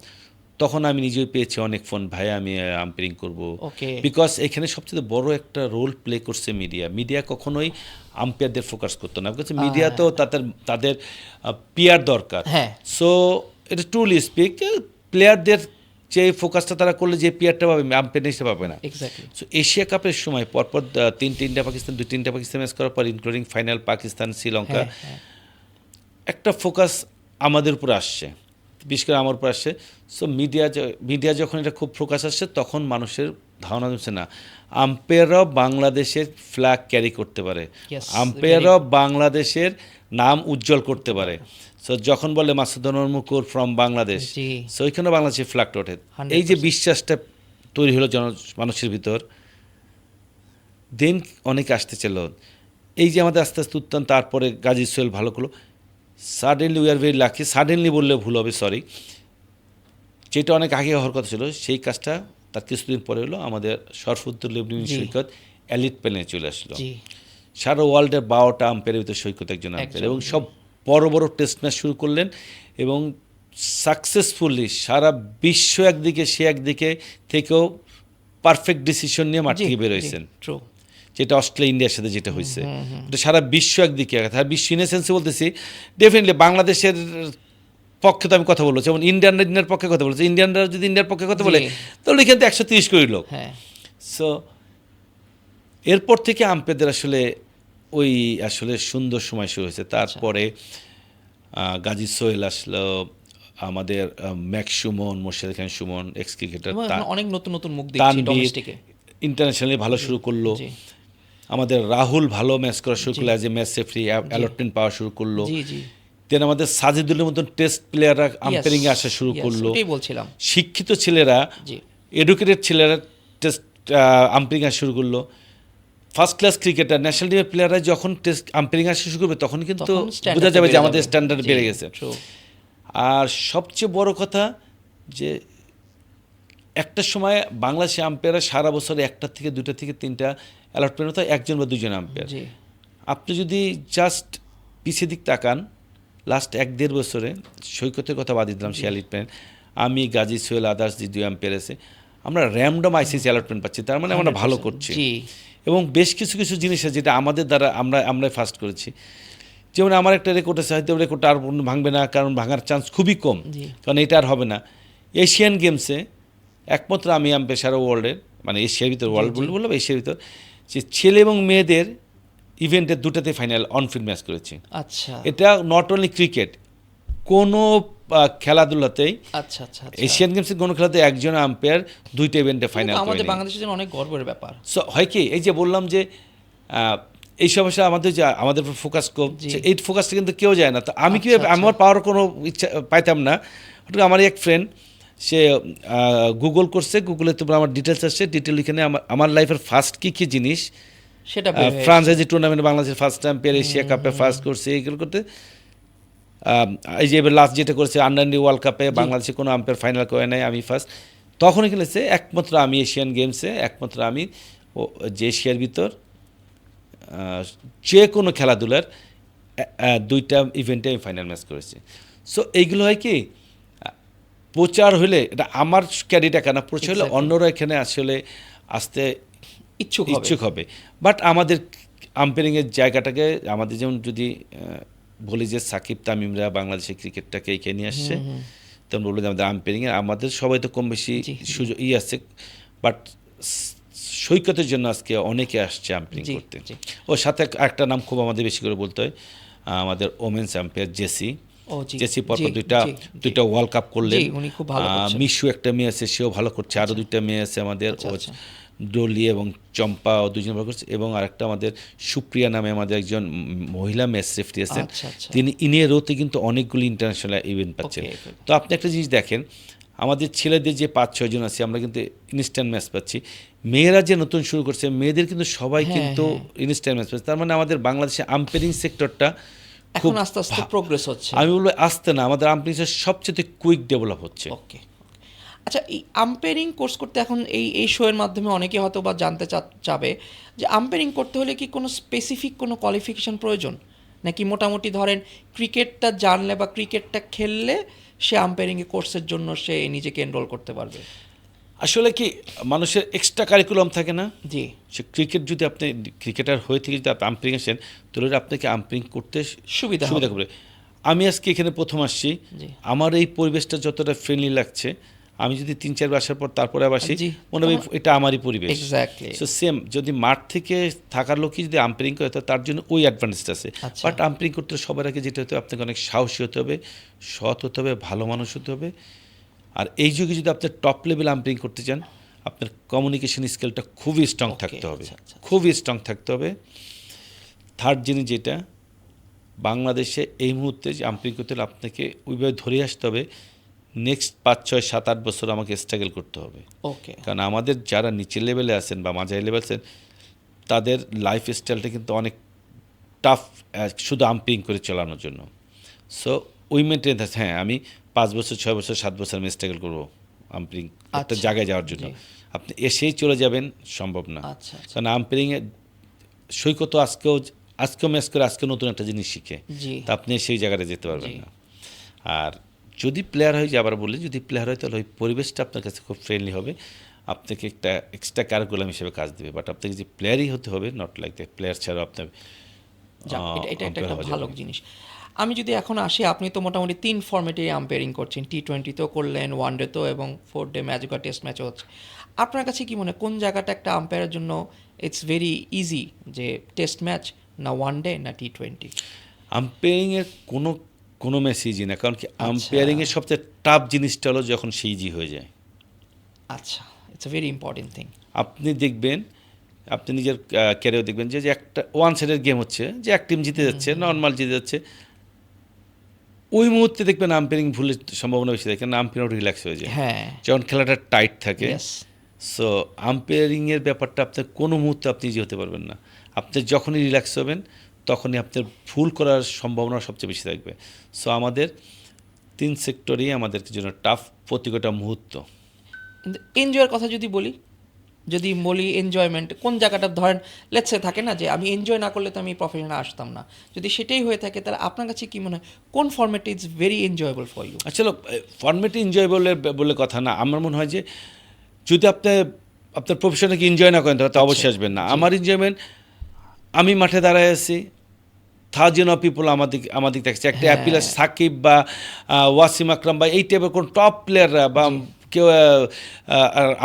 তখন আমি নিজেই পেয়েছি অনেক ফোন, ভাই আমি আম্পায়ারিং করব। ওকে বিকজ এখানে সবচেয়ে বড় একটা রোল প্লে করছে মিডিয়া কখনোই আম্পায়ারদের ফোকাস করতো না, বিকজ মিডিয়া তো তাদের পিয়ার দরকার। হ্যাঁ। সো এটা ট্রুলি স্পিক, প্লেয়ারদের যে ফোকাসটা তারা করলে যে পিয়ারটা পাবে, আম্পায়ার হিসেবে পাবে না। এক্স্যাক্টলি সো এশিয়া কাপের সময় পরপর 3টা পাকিস্তান, 2-3টা পাকিস্তান ম্যাচ করার পর, ইনক্লুডিং ফাইনাল পাকিস্তান শ্রীলঙ্কা, হ্যাঁ হ্যাঁ একটা ফোকাস আমাদের উপর আসছে, বিশেষ করে আমার উপর আসছে। সো মিডিয়া যখন এটা খুব ফোকাস আসছে, তখন মানুষের ধারণা হচ্ছে না আম্পায়াররাও বাংলাদেশের ফ্ল্যাগ ক্যারি করতে পারে, Yes, আম্পায়াররাও বাংলাদেশের নাম উজ্জ্বল করতে পারে। সো যখন বলে মাসুদুর মুকুর ফ্রম বাংলাদেশ, জি। সো ওইখানে বাংলাদেশের ফ্ল্যাগটা ওঠে। 100% এই যে বিশ্বাসটা তৈরি হলো মানুষের ভিতর, দিন অনেকে আসতে চাইল, এই যে আমাদের আস্তে আস্তে উত্থান, তারপরে গাজী সোহেল ভালো করলো। Suddenly we are very lucky, suddenly বললে ভুল হবে, সরি, যেটা অনেক আগে হওয়ার কথা ছিল, সেই কাজটা তার কিছুদিন পরে হলো, আমাদের সরফুদ্দুল ইবনে জি। সৈকত এলিট প্যানেলে চলে আসলো। জি সারা ওয়ার্ল্ডের 12টা আম্পায়ারের ভিতরে সৈকত একজন আম্পায়ার, এবং সব বড় বড় টেস্ট ম্যাচ শুরু করলেন, এবং সাকসেসফুলি সারা বিশ্ব একদিকে, সে একদিকে থেকেও পারফেক্ট ডিসিশন নিয়ে মাঠ থেকে বের হয়েছেন, ট্রু যেটা অস্ট্রেলিয়া ইন্ডিয়ার সাথে যেটা হয়েছে, এটা সারা বিশ্ব একদিকে। আর বিশ্ব ইনেসেন্সে বলতেছি, ডেফিনেটলি বাংলাদেশের পক্ষে তো আমি কথা বলছি, যেমন ইন্ডিয়ানের পক্ষে কথা বলছি, ইন্ডিয়ানরা যদি ইন্ডিয়ার পক্ষে কথা বলে, জি। তাহলে এখানে তো 130 কোটি লোক। হ্যাঁ সো এরপর থেকে আম্পায়ারদের ওই সুন্দর সময় শুরু হয়েছে। তারপরে গাজী সোহেল আসলো, আমাদের ম্যাক্স সুমন, মোর্শেদ খান সুমন, এক্স ক্রিকেটার, এবং এখন অনেক নতুন নতুন মুখ দেখছি ডোমেস্টিকে। ইন্টারন্যাশনালি ভালো শুরু করলো। জি আমাদের রাহুল ভালো ম্যাচ করা শুরু জি। করলো, as a match referee allotment পাওয়া শুরু করলো। জি জি দেন আমাদের সাজিদুলের মতন টেস্ট প্লেয়াররা আম্পায়ারিংয়ে আসা শুরু Yes, করলো। ওটাই বলছিলাম। শিক্ষিত ছেলেরা, জি এডুকেটেড ছেলেরা টেস্ট আম্পায়ারিং আসা শুরু করলো। ফার্স্ট ক্লাস ক্রিকেটার ন্যাশনাল টিমের প্লেয়াররা যখন টেস্ট আম্পায়ারিং আসা শুরু করবে তখন কিন্তু তখন বোঝা standard যাবে যে বেড়ে আমাদের যাবে। স্ট্যান্ডার্ড জি, বেড়ে গেছে। true. আর সবচেয়ে বড় কথা যে একটা সময় বাংলাদেশে আম্পায়াররা সারা বছরে একটা থেকে দুটা থেকে তিনটা অ্যালটমেন্ট হতো, একজন বা দুজন আম্পায়ার। জি আপনি যদি জাস্ট পিছিয়ে দিক তাকান, লাস্ট 1-1.5 বছরে, সৈকতের কথা বাদ দিলাম, সে অ্যালটমেন্ট, আমি, গাজী, সোহেল, আদার্স যে দুই আম্পায়ার আছে, আমরা র্যান্ডম আইসিসি অ্যালটমেন্ট পাচ্ছি, তার মানে আমরা ভালো 100% করছি। জি এবং বেশ কিছু কিছু জিনিস আছে যেটা আমাদের দ্বারা আমরা ফার্স্ট করেছি। যেমন আমার একটা রেকর্ড আছে, হয়তো রেকর্ডটা আর ভাঙবে না, কারণ ভাঙার চান্স খুবই কম, জি কারণ এটা আর হবে না। এশিয়ান গেমসে একমাত্র আমি আম্পায়ার সারা ওয়ার্ল্ডের, মানে এশিয়ার ভিতর, ওয়ার্ল্ড বলবো এশিয়ার ভিতর, যে ছেলে এবং মেয়েদের ইভেন্টের দুটাতে ফাইনাল অনফিল্ড ম্যাচ করেছি। আচ্ছা এটা নট অনলি ক্রিকেট, কোনো খেলাধুলাতেই, আচ্ছা আচ্ছা আচ্ছা। এশিয়ান গেমসের কোনো খেলাতে একজন আম্পায়ার দুইটা ইভেন্টে ফাইনাল কিন্তু করে আমাদের নেয়। বাংলাদেশের জন্য অনেক গর্বের ব্যাপার। সো হয় কি, এই যে বললাম যে এইসব বিষয়ে আমাদের যে আমাদের উপর ফোকাস কম, জি। এই ফোকাসটা কিন্তু কেউ যায় না। তো আমি কি আচ্ছা, আমার পাওয়ার কোনো ইচ্ছা পাইতাম না। হঠাৎ আমার এক ফ্রেন্ড, সে গুগল করছে, গুগলে তোমরা আমার ডিটেলস আসছে, ডিটেল এখানে আমার লাইফের ফার্স্ট কী কী জিনিস, সেটা বের হয়ে ফ্রান্সাইজি টুর্নামেন্টে বাংলাদেশের ফার্স্ট চ্যাম্পিয়ন, এশিয়া কাপে ফার্স্ট করছে, এইগুলো করতে। এই যে এবার লাস্ট যেটা করেছে আন্ডার ওয়ার্ল্ড কাপে, বাংলাদেশে কোনো আম্পায়ার ফাইনাল করে নাই, আমি ফার্স্ট। তখন খেলেছে একমাত্র আমি এশিয়ান গেমসে, একমাত্র আমি যে এশিয়ার ভিতর যে কোনো খেলাধুলার দুইটা ইভেন্টে আমি ফাইনাল ম্যাচ করেছি। সো এইগুলো হয় কি, প্রচার হলে এটা আমার ক্যারিটা কেন, প্রচার হলে Exactly. অন্যরা এখানে আসলে আসতে ইচ্ছুক হবে। বাট আমাদের আম্পায়ারিংয়ের জায়গাটাকে আমাদের, যেমন যদি বলি যে সাকিব তামিমরা বাংলাদেশের ক্রিকেটটাকে এখানে নিয়ে আসছে, তেমন বলবো যে আমাদের আম্পায়ারিংয়ে আমাদের সবাই তো কম বেশি জি, সুযোগ আছে, বাট সৈকতের জন্য আজকে অনেকে আসছে আম্পায়ারিং জি, করতে। জি। ওর সাথে একটা নাম খুব আমাদের বেশি করে বলতে হয়, আমাদের ওমেন্স আম্পায়ার জেসি। ও জি জেসি পরপর জি, জি, জি। দুইটা ওয়ার্ল্ড কাপ করলেন। জি, উনি খুব ভালো করছেন। মিশু একটা মেয়ে আছে, সেও ভালো করছে, আরও দুইটা মেয়ে আছে আমাদের, আচ্ছা, ও আচ্ছা। ডলি এবং চম্পা, ও দুজন ভালো করছে। এবং আরেকটা আমাদের সুপ্রিয়া নামে আমাদের একজন মহিলা ম্যাচ রেফারি আছেন, আচ্ছা, আচ্ছা। তিনি ইনিয়েরোতে কিন্তু অনেকগুলি ইন্টারন্যাশনাল ইভেন্ট পাচ্ছেন। Okay, okay. তো আপনি একটা জিনিস দেখেন, আমাদের ছেলেদের যে 5-6 জন আছে, আমরা কিন্তু ইনস্ট্যান্ট ম্যাচ পাচ্ছি। মেয়েরা যে নতুন শুরু করছে, মেয়েদের কিন্তু সবাই হ্যাঁ, কিন্তু ইনস্ট্যান্ট ম্যাচ পাচ্ছে। তার মানে আমাদের বাংলাদেশে আম্পায়ারিং সেক্টরটা খুব এখন আস্তে আস্তে প্রোগ্রেস হচ্ছে। আমি বলবো আসতে না, আমাদের আম্পায়ারিং সবচেয়ে কুইক ডেভেলপ হচ্ছে। ওকে আচ্ছা, এই আম্পায়ারিং কোর্স করতে এখন এই শো এর মাধ্যমে অনেকে হয়তো বা জানতে চাবে যে আম্পায়ারিং করতে হলে কি কোনো স্পেসিফিক কোনো কোয়ালিফিকেশন প্রয়োজন, নাকি মোটামুটি ধরেন ক্রিকেটটা জানলে বা ক্রিকেটটা খেললে সে আম্পায়ারিং কোর্সের জন্য সে নিজেকে এনরোল করতে পারবে? আসলে কি, মানুষের এক্সট্রা কারিকুলাম থাকে না, জি সে ক্রিকেট যদি আপনি ক্রিকেটার হয়ে থেকে যদি আপনি আম্পায়ারিং আসেন, তাহলে আপনাকে আম্পায়ারিং করতে সুবিধা করবে। আমি আজকে এখানে প্রথম আসছি, জি। আমার এই পরিবেশটা যতটা ফ্রেন্ডলি লাগছে, আমি যদি 3-4 বার আসার পর তারপরে আসি, জি। মনে হবে এটা আমারই পরিবেশ। এক্স্যাক্টলি। সো সেম, যদি মাঠ থেকে থাকার লোকই যদি আম্পায়ারিং করে, তার জন্য ওই অ্যাডভান্টেজটা আছে। আচ্ছা। বাট আম্পায়ারিং করতে সবার আগে যেটা হতে হবে, আপনাকে অনেক সাহসী হতে হবে, সৎ হতে হবে, ভালো মানুষ হতে হবে। আর এই যুগে যদি আপনি টপ লেভেল আম্পায়ারিং করতে চান, আপনার কমিউনিকেশন স্কিলটা খুবই স্ট্রং Okay, থাকতে হবে, আচ্ছা, আচ্ছা, আচ্ছা। খুবই স্ট্রং থাকতে হবে। থার্ড জিনিস যেটা, বাংলাদেশে এই মুহূর্তে যে আম্পায়ারিং করতে হলে আপনাকে ওইভাবে ধরে আসতে হবে, নেক্সট 5-6-7-8 বছর আমাকে স্ট্রাগল করতে হবে। ওকে কারণ আমাদের যারা নিচের লেভেলে আছেন বা মাঝারি লেভেল আছেন, তাদের লাইফ স্টাইলটা কিন্তু অনেক টাফ, শুধু আম্পায়ারিং করে চালানোর জন্য। সো ওই মেনটেন আছে। হ্যাঁ, আমি 5 বছর 6 বছর 7 বছর আমি স্ট্রাগল করবো আম্পায়ারিং একটা আচ্ছা, জায়গায় যাওয়ার জন্য। জি। আপনি এসেই চলে যাবেন, সম্ভব না। আচ্ছা আচ্ছা কারণ আম্পায়ারিংয়ে সৈকত আজকেও ম্যাচ করে আজকে নতুন একটা জিনিস শিখে, জি তা আপনি সেই জায়গাটা যেতে পারবেন জি। না। আর যদি প্লেয়ার হয়, যে আবার বলি, যদি প্লেয়ার হয়, তাহলে ওই পরিবেশটা আপনার কাছে খুব ফ্রেন্ডলি হবে, আপনাকে একটা এক্সট্রা কারিকুলাম হিসেবে কাজ দেবে। বাট আপনাকে যে প্লেয়ারই হতে হবে, নট লাইক দ্যাট, প্লেয়ার ছাড়াও আপনার যাক, এটা একটা umpire হওয়া যাবে ভালো না। জিনিস। আমি যদি এখন আসি, আপনি তো মোটামুটি 3 ফরম্যাটে আম্পায়ারিং করছেন, টি-20তেও করলেন, ওয়ানডেতেও, এবং 4 ডে ম্যাচ বা টেস্ট ম্যাচও হচ্ছে। আপনার কাছে কি মনে হয় কোন জায়গাটা একটা আম্পায়ারের জন্য ইটস ভেরি ইজি, যে টেস্ট ম্যাচ না ওয়ান ডে না টি-20? আম্পায়ারিংয়ের কোনো ম্যাচ ইজি না, কারণ কি আম্পায়ারিংয়ের সবচেয়ে টাফ জিনিসটা হলো যখন সে ইজি হয়ে যায়। আচ্ছা, it's a very important thing. আপনি দেখবেন আপনি নিজের ক্যারিয়ার দেখবেন যে একটা ওয়ান সাইডের গেম হচ্ছে, যে এক টিম জিতে যাচ্ছে, নর্মাল জিতে যাচ্ছে, ওই মুহূর্তে দেখবেন আম্পায়ারিং ভুলের সম্ভাবনা বেশি থাকে, কারণ আম্পায়ার রিল্যাক্স হয়ে যায় হ্যাঁ, যখন খেলাটা টাইট থাকে। yes, সো আম্পায়ারিংয়ের ব্যাপারটা আপনার কোনো মুহূর্তে আপনি ইজি হতে পারবেন না। আপনি যখনই রিল্যাক্স হবেন তখনই আপনার ভুল করার সম্ভাবনা সবচেয়ে বেশি থাকবে। সো আমাদের 3 সেক্টরেই আমাদের জন্য টাফ প্রতিটা মুহূর্ত। কিন্তু এনজয়ের কথা যদি বলি এনজয়মেন্ট কোন জায়গাটা ধরেন লেটস সে থাকে না যে আমি এনজয় না করলে তো আমি প্রফেশনে আসতাম না, যদি সেটাই হয়ে থাকে তাহলে আপনার কাছে কি মনে হয় কোন format is very enjoyable for you? আসলে ফর্মেটে এনজয় বলে কথা না, আমার মনে হয় যে যদি আপনার প্রফেশনকে এনজয় না করেন তাহলে অবশ্যই আসবেন না। আমার এনজয়মেন্ট, আমি মাঠে দাঁড়ায় আছি, থাউজেন্ড অফ পিপল আমাদের দেখছে, একটা অ্যাপিল সাকিব বা ওয়াসিম আকরাম বা এই টাইপের কোন টপ প্লেয়াররা বা কেউ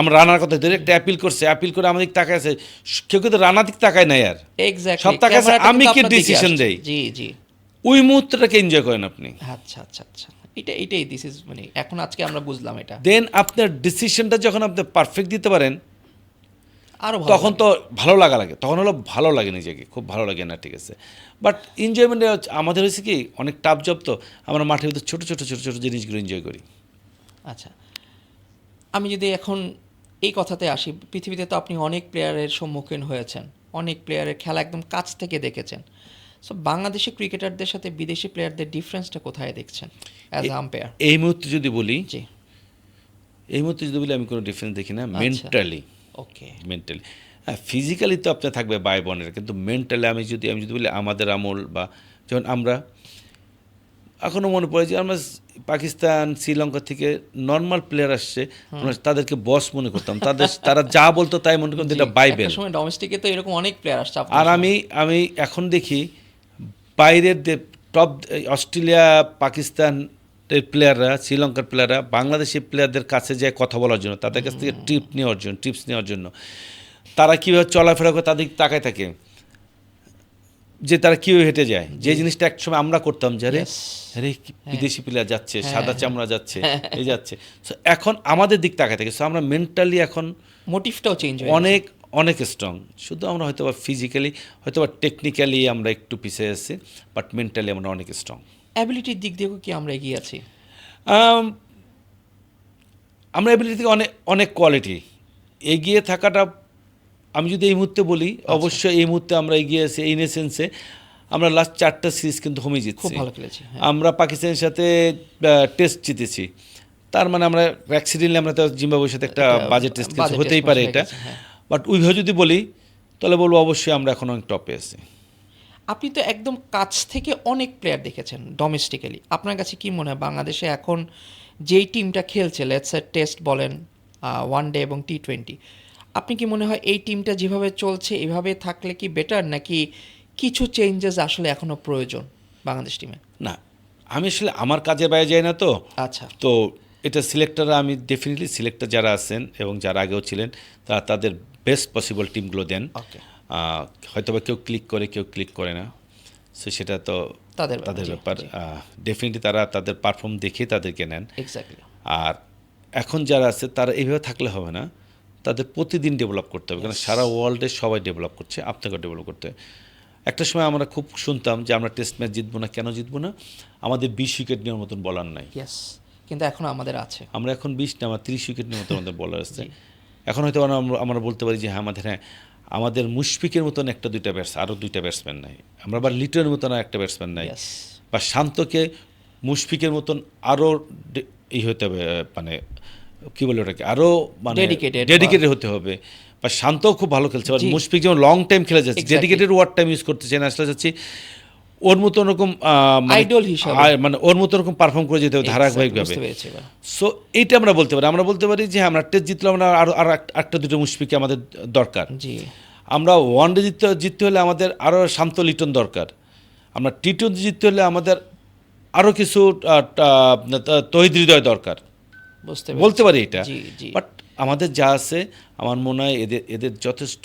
আমরা রানার কথা ধরে একটা অ্যাপিল করে আমাদের তাকায় আছে, কেউ কিন্তু রানার দিক তাকায় না, আর এক্স্যাক্টলি সব তাকায় আছে আমি কি ডিসিশন দেই, জি জি, ওই মুহূর্তটাকে এনজয় করেন আপনি। আচ্ছা আচ্ছা আচ্ছা, এটাই দিস ইজ মানে এখন আজকে আমরা বুঝলাম এটা। দেন আপনার ডিসিশনটা যখন আপনি পারফেক্ট দিতে পারেন আরো তখন তো ভালো লাগে, তখন হলো ভালো লাগে, নিজেকে খুব ভালো লাগে না, ঠিক আছে। বাট এনজয়মেন্টে আমাদের হয়েছে কি অনেক টাফ জব, তো আমরা মাঠের ভিতরে ছোটো ছোটো ছোটো ছোটো জিনিসগুলো এনজয় করি। আচ্ছা, আমি যদি এখন এই কথাতে আসি, পৃথিবীতে তো আপনি অনেক প্লেয়ারের সম্মুখীন হয়েছেন, অনেক প্লেয়ারের খেলা একদম কাছ থেকে দেখেছেন। সো বাংলাদেশি ক্রিকেটারদের সাথে বিদেশি প্লেয়ারদের ডিফারেন্সটা কোথায় দেখছেন অ্যাজ আম্পায়ার? এই মুহূর্তে যদি বলি, জি, আমি কোনো ডিফারেন্স দেখি না। মেন্টালি, ওকে, হ্যাঁ ফিজিক্যালি তো আপনার থাকবে বাই বোনের, কিন্তু মেন্টালি আমি যদি বলি আমাদের আমল বা যখন আমরা এখনও মনে পড়ে যে আমরা পাকিস্তান শ্রীলঙ্কা থেকে নর্মাল প্লেয়ার আসছে, আমরা তাদেরকে বস মনে করতাম, তারা যা বলতো তাই মনে করতাম, এটা বাইবেল। একটা সময় ডোমেস্টিকে তো এরকম অনেক প্লেয়ার আসছে আর আমি এখন দেখি বাইরের টপ অস্ট্রেলিয়া পাকিস্তান প্লেয়াররা, শ্রীলঙ্কার প্লেয়াররা বাংলাদেশি প্লেয়ারদের কাছে যায় কথা বলার জন্য, তাদের কাছ থেকে টিপস নেওয়ার জন্য, তারা কীভাবে চলাফেরা করে তাদের তাকায় থাকে, যে তারা কীভাবে হেঁটে যায়, যে জিনিসটা একসময় আমরা করতাম, যে আরে বিদেশি প্লেয়ার যাচ্ছে, সাদা চামড়া যাচ্ছে, এই যাচ্ছে। সো এখন আমাদের দিক তাকায় থাকে। সো আমরা মেন্টালি এখন মোটিভটাও চেঞ্জ অনেক স্ট্রং। শুধু আমরা হয়তো বা ফিজিক্যালি হয়তো বা টেকনিক্যালি আমরা একটু পিছিয়ে আছি, বাট মেন্টালি আমরা অনেক স্ট্রং। অ্যাবিলিটির দিক দিয়েও কি আমরা এগিয়ে আছি? আমরা অ্যাবিলিটি থেকে অনেক কোয়ালিটি এগিয়ে থাকাটা, আমি যদি এই মুহূর্তে বলি, অবশ্যই এই মুহূর্তে আমরা এগিয়ে আছি এই সেন্সে, আমরা লাস্ট 4টা সিরিজ কিন্তু হোমে জিতছি, ভালো খেলেছি। আমরা পাকিস্তানের সাথে টেস্ট জিতেছি, তার মানে আমরা অ্যাক্সিডেন্টলি আমরা তো জিম্বাবুয়ের সাথে একটা বাজে টেস্ট খেলছি, হতেই পারে এটা। বাট ওইভাবে যদি বলি তাহলে বলবো অবশ্যই আমরা এখন অনেক টপে আছি। আপনি তো একদম কাছ থেকে অনেক প্লেয়ার দেখেছেন ডোমেস্টিক্যালি, আপনার কাছে কি মনে হয় বাংলাদেশে এখন যেই টিমটা খেলছে, লেটস টেস্ট বলেন, ওয়ান ডে এবং T20, আপনি কি মনে হয় এই টিমটা যেভাবে চলছে এভাবে থাকলে কি বেটার, নাকি কিছু চেঞ্জেস আসলে এখনো প্রয়োজন বাংলাদেশ টিমে? না, আমি আসলে আমার কাজের বাইরে যাই না, তো আচ্ছা, তো এটা সিলেক্টররা, আমি ডেফিনেটলি সিলেক্টর যারা আছেন এবং যারা আগেও ছিলেন তারা তাদের বেস্ট পসিবল টিমগুলো দেন। ওকে, হয়তো বা কেউ ক্লিক করে, কেউ ক্লিক করে না, সো সেটা তো তাদের ব্যাপার। ডেফিনেটলি তারা তাদের পারফর্ম দেখে তাদেরকে নেন। এক্স্যাক্টলি। আর এখন যারা আছে তারা এইভাবে থাকলে হবে না, তাদের প্রতিদিন ডেভেলপ করতে হবে, কারণ সারা ওয়ার্ল্ডে সবাই ডেভেলপ করছে, আপনাকেও ডেভেলপ করতে হবে। একটা সময় আমরা খুব শুনতাম যে আমরা টেস্ট ম্যাচ জিতবো না, কেন জিতবো না, আমাদের 20 উইকেট নেওয়ার মতন বলার নাই। ইয়েস, কিন্তু এখন আমাদের আছে, আমরা এখন 20 না, আমার 30 উইকেট নেওয়ার মতো আমাদের বলার আছে। এখন হয়তো আমরা বলতে পারি যে হ্যাঁ আমাদের মুশফিকের মতন একটা দুইটা আরও দুইটা ব্যাটসম্যান নাই, আমরা আবার লিটনের মতন একটা ব্যাটসম্যান নাই, বা শান্তকে মুশফিকের মতন আরও হতে হবে, মানে কী বলে ওটাকে, আরও মানে ডেডিকেটেড হতে হবে, বা শান্তও খুব ভালো খেলছে, মুশফিক যেমন লং টাইম খেলে যাচ্ছে, ডেডিকেটেড ওয়ার্ড টাইম ইউজ করতে চাই না, আসলে যাচ্ছি ওর মতো ওরকম আইডল হিসাবে, মানে ওর মতো ওরকম পারফর্ম করে যেতে হবে ধারাবাহিকভাবে। সো এইটা আমরা বলতে পারি যে আমরা টেস্ট জিতলাম, আমরা আরও একটা দুটো মুশফিকে আমাদের দরকার। আমরা ওয়ান ডে জিততে হলে আমাদের আরও শান্ত লিটন দরকার, আমরা T20 জিততে হলে আমাদের আরও কিছু তহিদ হৃদয় দরকার, বলতে পারি এটা। বাট আমাদের যা আছে আমার মনে হয় এদের যথেষ্ট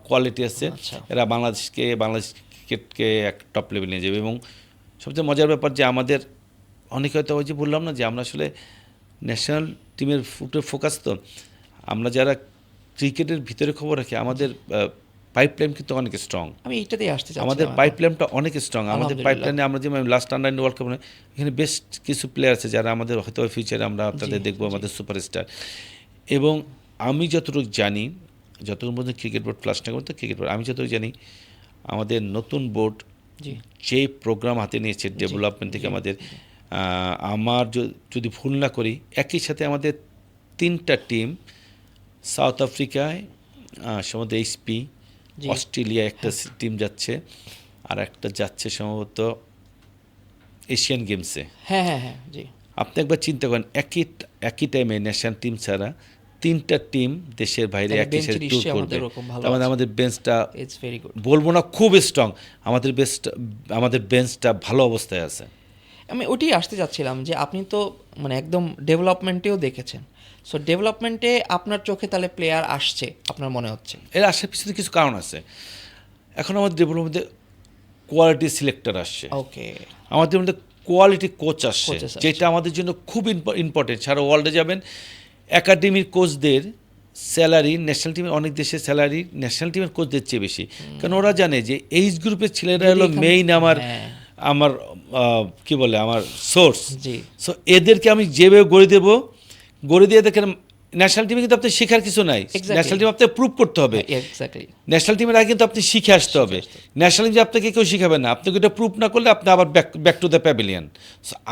কোয়ালিটি আছে, এরা বাংলাদেশ ক্রিকেটকে এক টপ লেভেল নিয়ে যাবে। এবং সবচেয়ে মজার ব্যাপার যে আমাদের অনেকে হয়তো ওই যে বললাম না যে আমরা আসলে ন্যাশনাল টিমের উপরে ফোকাস, তো আমরা যারা ক্রিকেটের ভিতরে খবর রাখি আমাদের পাইপলাইন কিন্তু অনেক স্ট্রং। আমি এইটাতেই আসতে চাচ্ছিলাম আমাদের এখন। পাইপলাইনটা অনেক স্ট্রং। আমাদের আলহামদুলিল্লাহ। পাইপলাইনে আমরা যেমন লাস্ট আন্ডার ওয়ার্ল্ড কাপ এখানে বেস্ট কিছু প্লেয়ার আছে যারা আমাদের হয়তো ফিউচারে আমরা তাদের দেখবো, আমাদের সুপারস্টার। এবং আমি যতটুকু জানি, যতটুকু পর্যন্ত ক্রিকেট বোর্ড ফ্লাশ না করতে ক্রিকেট বোর্ড, আমি যতটুকু জানি আমাদের নতুন বোর্ড জি যে প্রোগ্রাম হাতে নিয়েছে ডেভেলপমেন্ট থেকে আমাদের, আমার যদি ভুল না করি একই সাথে আমাদের 3টা টিম, সাউথ আফ্রিকায় সম্ভবত এইচপি, জি। অস্ট্রেলিয়া একটা টিম যাচ্ছে, আর একটা যাচ্ছে সম্ভবত এশিয়ান গেমসে। হ্যাঁ হ্যাঁ হ্যাঁ জি। আপনি একবার চিন্তা করেন একই টাইমে ন্যাশনাল টিম ছাড়া 3টা টিম দেশের বাইরে তাহলে একই বেঞ্চ সাথে ট্যুর নিশ্চয়ই করবে। আমাদের ওরকম ভালো তার মানে আছে। আমাদের বেঞ্চটা ইটস ভেরি গুড। বলবো না খুব স্ট্রং, আমাদের বেঞ্চটা ভালো অবস্থায় আছে। আমি ওটাই আসতে চাচ্ছিলাম যে আপনি তো মানে একদম ডেভেলপমেন্টেও দেখেছেন, সো ডেভেলপমেন্টে আপনার চোখে তাহলে প্লেয়ার আসছে আপনার মনে হচ্ছে? এর আসার পিছনে কিছু কারণ আছে। এখন আমাদের ডেভেলপমেন্টে কোয়ালিটি সিলেক্টর আসছে, ওকে। আমাদের মধ্যে কোয়ালিটি কোচ আসছে, Coaches আসছে। যেটা আমাদের জন্য খুব ইম্পর্টেন্ট। সারা ওয়ার্ল্ডে যাবেন একাডেমির কোচদের স্যালারি ন্যাশনাল টিমের অনেক দেশের স্যালারি ন্যাশনাল টিমের কোচদের চেয়ে বেশি, কারণ ওরা জানে যে এইজ গ্রুপের ছেলেরা হলো মেইন আমার কি বলে আমার সোর্স। জি সো এদেরকে আমি যেভাবে গড়ে দিয়ে দেখেন ন্যাশনাল টিমে কিন্তু আপনি শেখার কিছু নাই, Exactly. ন্যাশনাল টিম আপনাকে প্রুভ করতে হবে। এক্স্যাক্টলি। ন্যাশনাল টিমের আগে কিন্তু আপনি শিখে আসতে হবে, ন্যাশনাল টিম যে আপনাকে কেউ শিখাবে না, আপনাকে এটা প্রুভ না করলে আপনি আবার ব্যাক টু দ্য প্যাভিলিয়ন।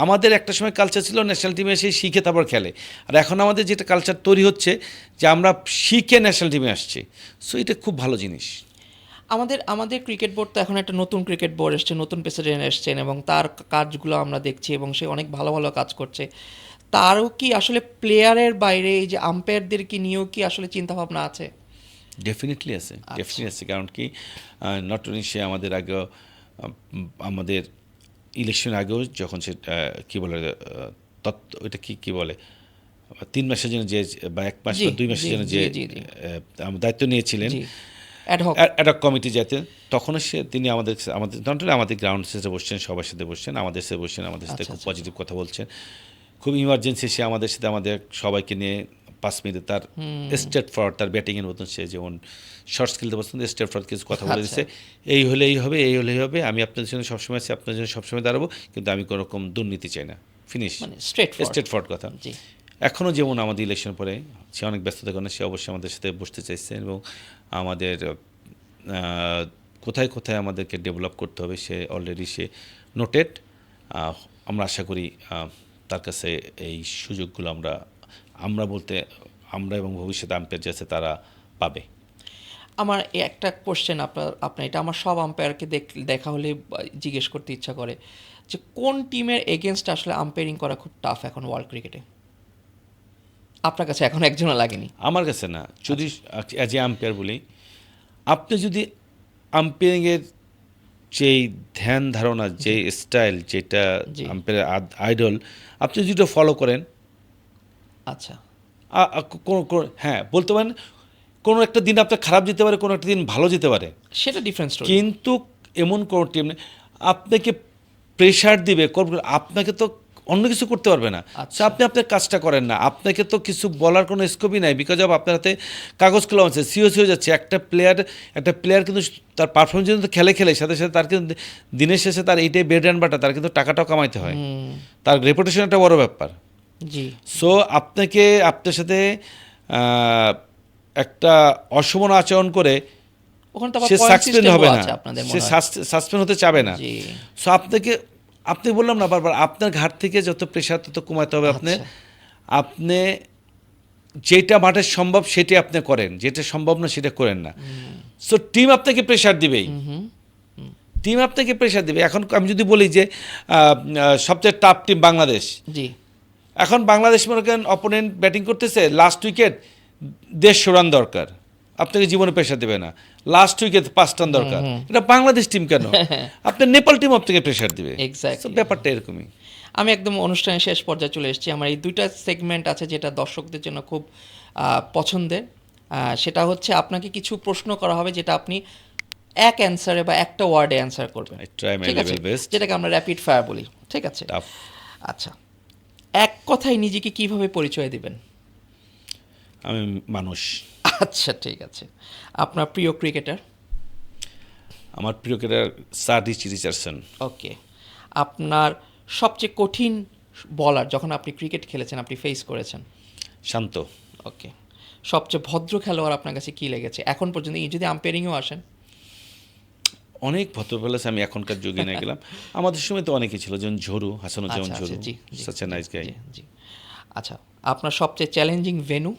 আমাদের একটা সময় কালচার ছিল ন্যাশনাল টিমে এসে শিখে তারপর খেলে, আর এখন আমাদের যেটা কালচার তৈরি হচ্ছে যে আমরা শিখে ন্যাশনাল টিমে আসছি। সো এটা খুব ভালো জিনিস। আমাদের ক্রিকেট বোর্ড তো এখন একটা নতুন ক্রিকেট বোর্ড এসছে, নতুন প্রেসিডেন্ট এসছেন এবং তার কাজগুলো আমরা দেখছি এবং সে অনেক ভালো ভালো কাজ করছে। তারও কি আসলে প্লেয়ারের বাইরে এই যে আম্পায়ারদেরকে নিয়েও কি আসলে চিন্তাভাবনা আছে? ডেফিনেটলি আছে, ডেফিনেটলি আছে। কারণ কি নট অনলি সে আমাদের আগেও আমাদের ইলেকশন আগেও যখন সে কী বলে তত্ত্ব ওইটা কী বলে 3 মাসের জন্য যে বা 1 মাস বা 2 মাসের জন্য যে দায়িত্ব নিয়েছিলেন অ্যাডহক কমিটি যাতে, তখনও তিনি আমাদের গ্রাউন্ড সেসে বসছেন, সবার সাথে বসছেন, আমাদের সাথে বসছেন, আমাদের সাথে খুব পজিটিভ কথা বলছেন। খুব ইমার্জেন্সি সে আমাদের সাথে আমাদের সবাইকে নিয়ে 5 মিনিটে তার স্ট্রেট ফরওয়ার্ড, তার ব্যাটিংয়ের মতন সে যেমন শর্টস খেলতে পছন্দ, স্ট্রেট ফরওয়ার্ড কিছু কথা বলে দিচ্ছে, এই হলে এই হবে, এই হলে এই হবে, আমি আপনাদের জন্য সবসময় আছি, আপনাদের জন্য সবসময় দাঁড়াবো, কিন্তু আমি কোনো রকম দুর্নীতি চাই না, ফিনিশ, স্ট্রেট ফরওয়ার্ড কথা। এখনও যেমন আমাদের ইলেকশন পরে সে অনেক ব্যস্ততার কারণে সে অবশ্যই আমাদের সাথে বসতে চাইছেন এবং আমাদের কোথায় কোথায় আমাদেরকে ডেভেলপ করতে হবে সে অলরেডি সে নোটেড। আমরা আশা করি তার কাছে এই সুযোগগুলো আমরা বলতে আমরা এবং ভবিষ্যতে আম্পায়ার যে আছে তারা পাবে। আমার একটা কোশ্চেন আপনার এটা আমার সব আম্পায়ারকে দেখা হলে জিজ্ঞেস করতে ইচ্ছা করে যে কোন টিমের এগেনস্ট আসলে আম্পায়ারিং করা খুব টাফ এখন ওয়ার্ল্ড ক্রিকেটে? আপনার কাছে এখন একজনও লাগেনি? আমার কাছে না, যদি অ্যাজ এ আম্পায়ার বলি, আপনি যদি আম্পায়ারিংয়ের যেই ধ্যান ধারণা, যে স্টাইল, যেটা আম্পায়ারের আইডল, আপনি যদি এটা ফলো করেন, আচ্ছা হ্যাঁ বলতে পারেন কোনো একটা দিন আপনার খারাপ যেতে পারে, কোনো একটা দিন ভালো যেতে পারে, সেটা ডিফারেন্ট স্টোরি। কিন্তু এমন কোনো টিম আপনাকে প্রেশার দিবে, আপনাকে তো অন্য কিছু করতে পারবে না। আপনি আপনার কাজটা করেন না, আপনাকে তো কিছু বলার কোনো স্কোপই নাই, বিকজ অফ আপনার হাতে কাগজ কলম আছে, সিওসি হয়ে যাচ্ছে। একটা প্লেয়ার কিন্তু তার পারফরমেন্স কিন্তু খেলে সাথে সাথে তার কিন্তু দিনের শেষে তার এইটাই ব্রেড অ্যান্ড বাটার, তার কিন্তু টাকাটাও কামাইতে হয়, তার রেপুটেশন একটা বড় ব্যাপার। জি। সো আপনার সাথে একটা অসমান আচরণ করে সে সাসপেন্ড হবে না, সে সাসপেন্ড হতে চাবে না। সো আপনি বললাম না বারবার, আপনার ঘাট থেকে যত প্রেশার তত কমাতে হবে। আপনি যেটা মাঠে সম্ভব সেটাই আপনি করেন, যেটা সম্ভব না সেটা করেন না। সো টিম আপনাকে প্রেশার দিবেই, টিম আপনাকে প্রেশার দিবে। এখন আমি যদি বলি যে সবচেয়ে টাফ টিম বাংলাদেশ, জি, এখন বাংলাদেশ মনে করেন অপোনেন্ট ব্যাটিং করতেছে, লাস্ট উইকেট 150 রান দরকার, আপনাকে জীবনে প্রেশার দেবে না। লাস্ট উইকেট 5 রান দরকার, এটা বাংলাদেশ টিম কেন, আপনার নেপাল টিম আপনাকে প্রেশার দিবে। ব্যাপারটা এরকমই। আমি একদম অনুষ্ঠানের শেষ পর্যায়ে চলে এসেছি। আমার এই 2টা সেগমেন্ট আছে যেটা দর্শকদের জন্য খুব পছন্দের। সেটা হচ্ছে আপনাকে কিছু প্রশ্ন করা হবে যেটা আপনি এক অ্যান্সারে বা একটা ওয়ার্ডে অ্যান্সার করবেন, ঠিক আছে, যেটাকে আমরা র্যাপিড ফায়ার বলি, ঠিক আছে? আচ্ছা, এক কথায় নিজেকে কিভাবে পরিচয় দিবেন? আমি মানুষ। আচ্ছা, ঠিক আছে। আপনার প্রিয় ক্রিকেটার? আমার প্রিয় ক্রিকেটার স্যার রিচার্ডসন। ওকে। আপনার সবচেয়ে কঠিন বলার যখন আপনি ক্রিকেট খেলেছেন, আপনি ফেস করেছেন? শান্ত। ওকে। সবচেয়ে ভদ্র খেলোয়াড় আপনার কাছে কী লেগেছে এখন পর্যন্ত, এই যদি আম্পায়ারিংও আসেন? অনেক ভদ্র প্লেস আমি এখনকার যুগে নিয়ে গেলাম। আমাদের সময় তো অনেকেই ছিল, যেমন ঝরু, হাসানুজ্জামান আচ্ছা, ঝরু, জি, জি, সাচ এ নাইস গাই। জি, জি। আচ্ছা, আপনার সবচেয়ে চ্যালেঞ্জিং ভেন্যু?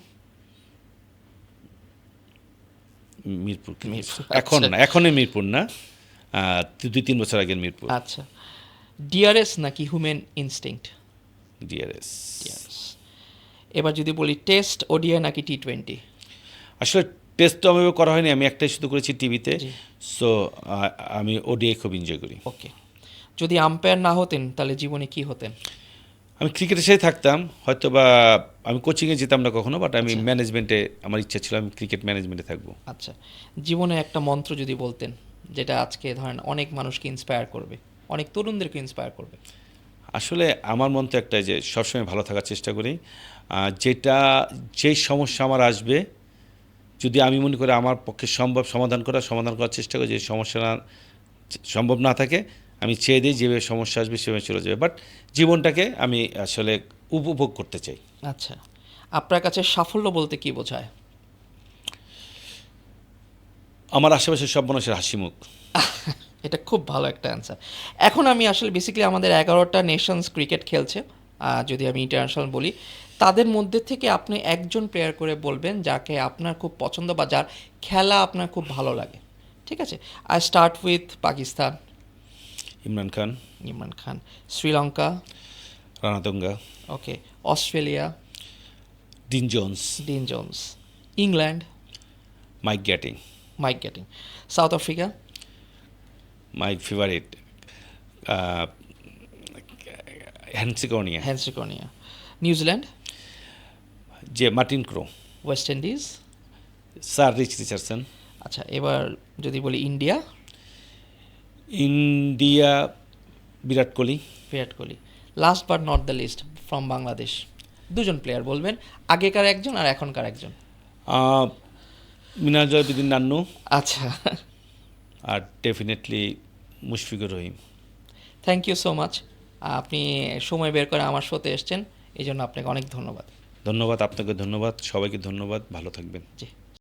মিরপুর। মিরপুর, এখন আচ্ছা। না, এখনই মিরপুর না, 2-3 বছর আগের মিরপুর। আচ্ছা, ডিআরএস নাকি হিউম্যান ইনস্টিংক্ট? ডিআরএস। ডিআরএস। এবার যদি বলি টেস্ট, ওডিআই নাকি টি20? আসলে টেস্ট তো আমি করা হয়নি, আমি একটাই শুধু করেছি টিভিতে। জি। সো আমি ওডিআই খুব এনজয় করি। ওকে। যদি আম্পায়ার না হতেন তাহলে জীবনে কি হতেন? আমি ক্রিকেটের সাথে থাকতাম, হয়তো বা আমি কোচিংয়ে যেতাম না কখনো, বাট আমি আচ্ছা। ম্যানেজমেন্টে, আমার ইচ্ছা ছিল আমি ক্রিকেট ম্যানেজমেন্টে থাকবো। আচ্ছা, জীবনে একটা মন্ত্র যদি বলতেন, যেটা আজকে ধরেন অনেক মানুষকে ইন্সপায়ার করবে, অনেক তরুণদেরকে ইন্সপায়ার করবে? আসলে আমার মন তো একটাই, যে সবসময় ভালো থাকার চেষ্টা করি। যেই সমস্যা আমার আসবে, যদি আমি মনে করি আমার পক্ষে সম্ভব সমাধান করার চেষ্টা করি। যে সমস্যা সম্ভব না থাকে, আমি চেয়ে দিই যেভাবে সমস্যা আসবে সেভাবে চলে যাবে, বাট জীবনটাকে আমি আসলে উপভোগ করতে চাই। আচ্ছা, আপনার কাছে সাফল্য বলতে কি বোঝায়? আমার আশেপাশে সব মানুষের হাসি মুখ। এটা খুব ভালো একটা অ্যান্সার। এখন আমি আসলে বেসিক্যালি আমাদের 11টা নেশনস ক্রিকেট খেলছে, যদি আমি ইন্টারন্যাশনাল বলি, তাদের মধ্যে থেকে আপনি একজন প্লেয়ার করে বলবেন যাকে আপনার খুব পছন্দ বা যার খেলা আপনার খুব ভালো লাগে। ঠিক আছে, I start with Pakistan. Imran Khan, Imran Khan. Sri Lanka. Ranatunga, okay. Australia. Dean Jones, Dean Jones. England. Mike Gatting. Mike Gatting. South Africa. My favourite Hansie Cronje, Hansie Cronje. New Zealand. যে Martin Crowe, West Indies. Sir Richardson. আচ্ছা, এবার যদি বলি India. India Virat Kohli. Virat Kohli. Last but not the least, from Bangladesh দুজন প্লেয়ার বলবেন, আগেকার একজন আর এখনকার একজন। মিনাজয় বিদিন নান্নু, আচ্ছা, আর definitely Mushfiqur Rahim. Thank you so much. আপনি সময় বের করে আমার শোতে এসছেন, এই জন্য আপনাকে অনেক ধন্যবাদ। ধন্যবাদ, আপনাকে ধন্যবাদ, সবাইকে ধন্যবাদ, ভালো থাকবেন। জি।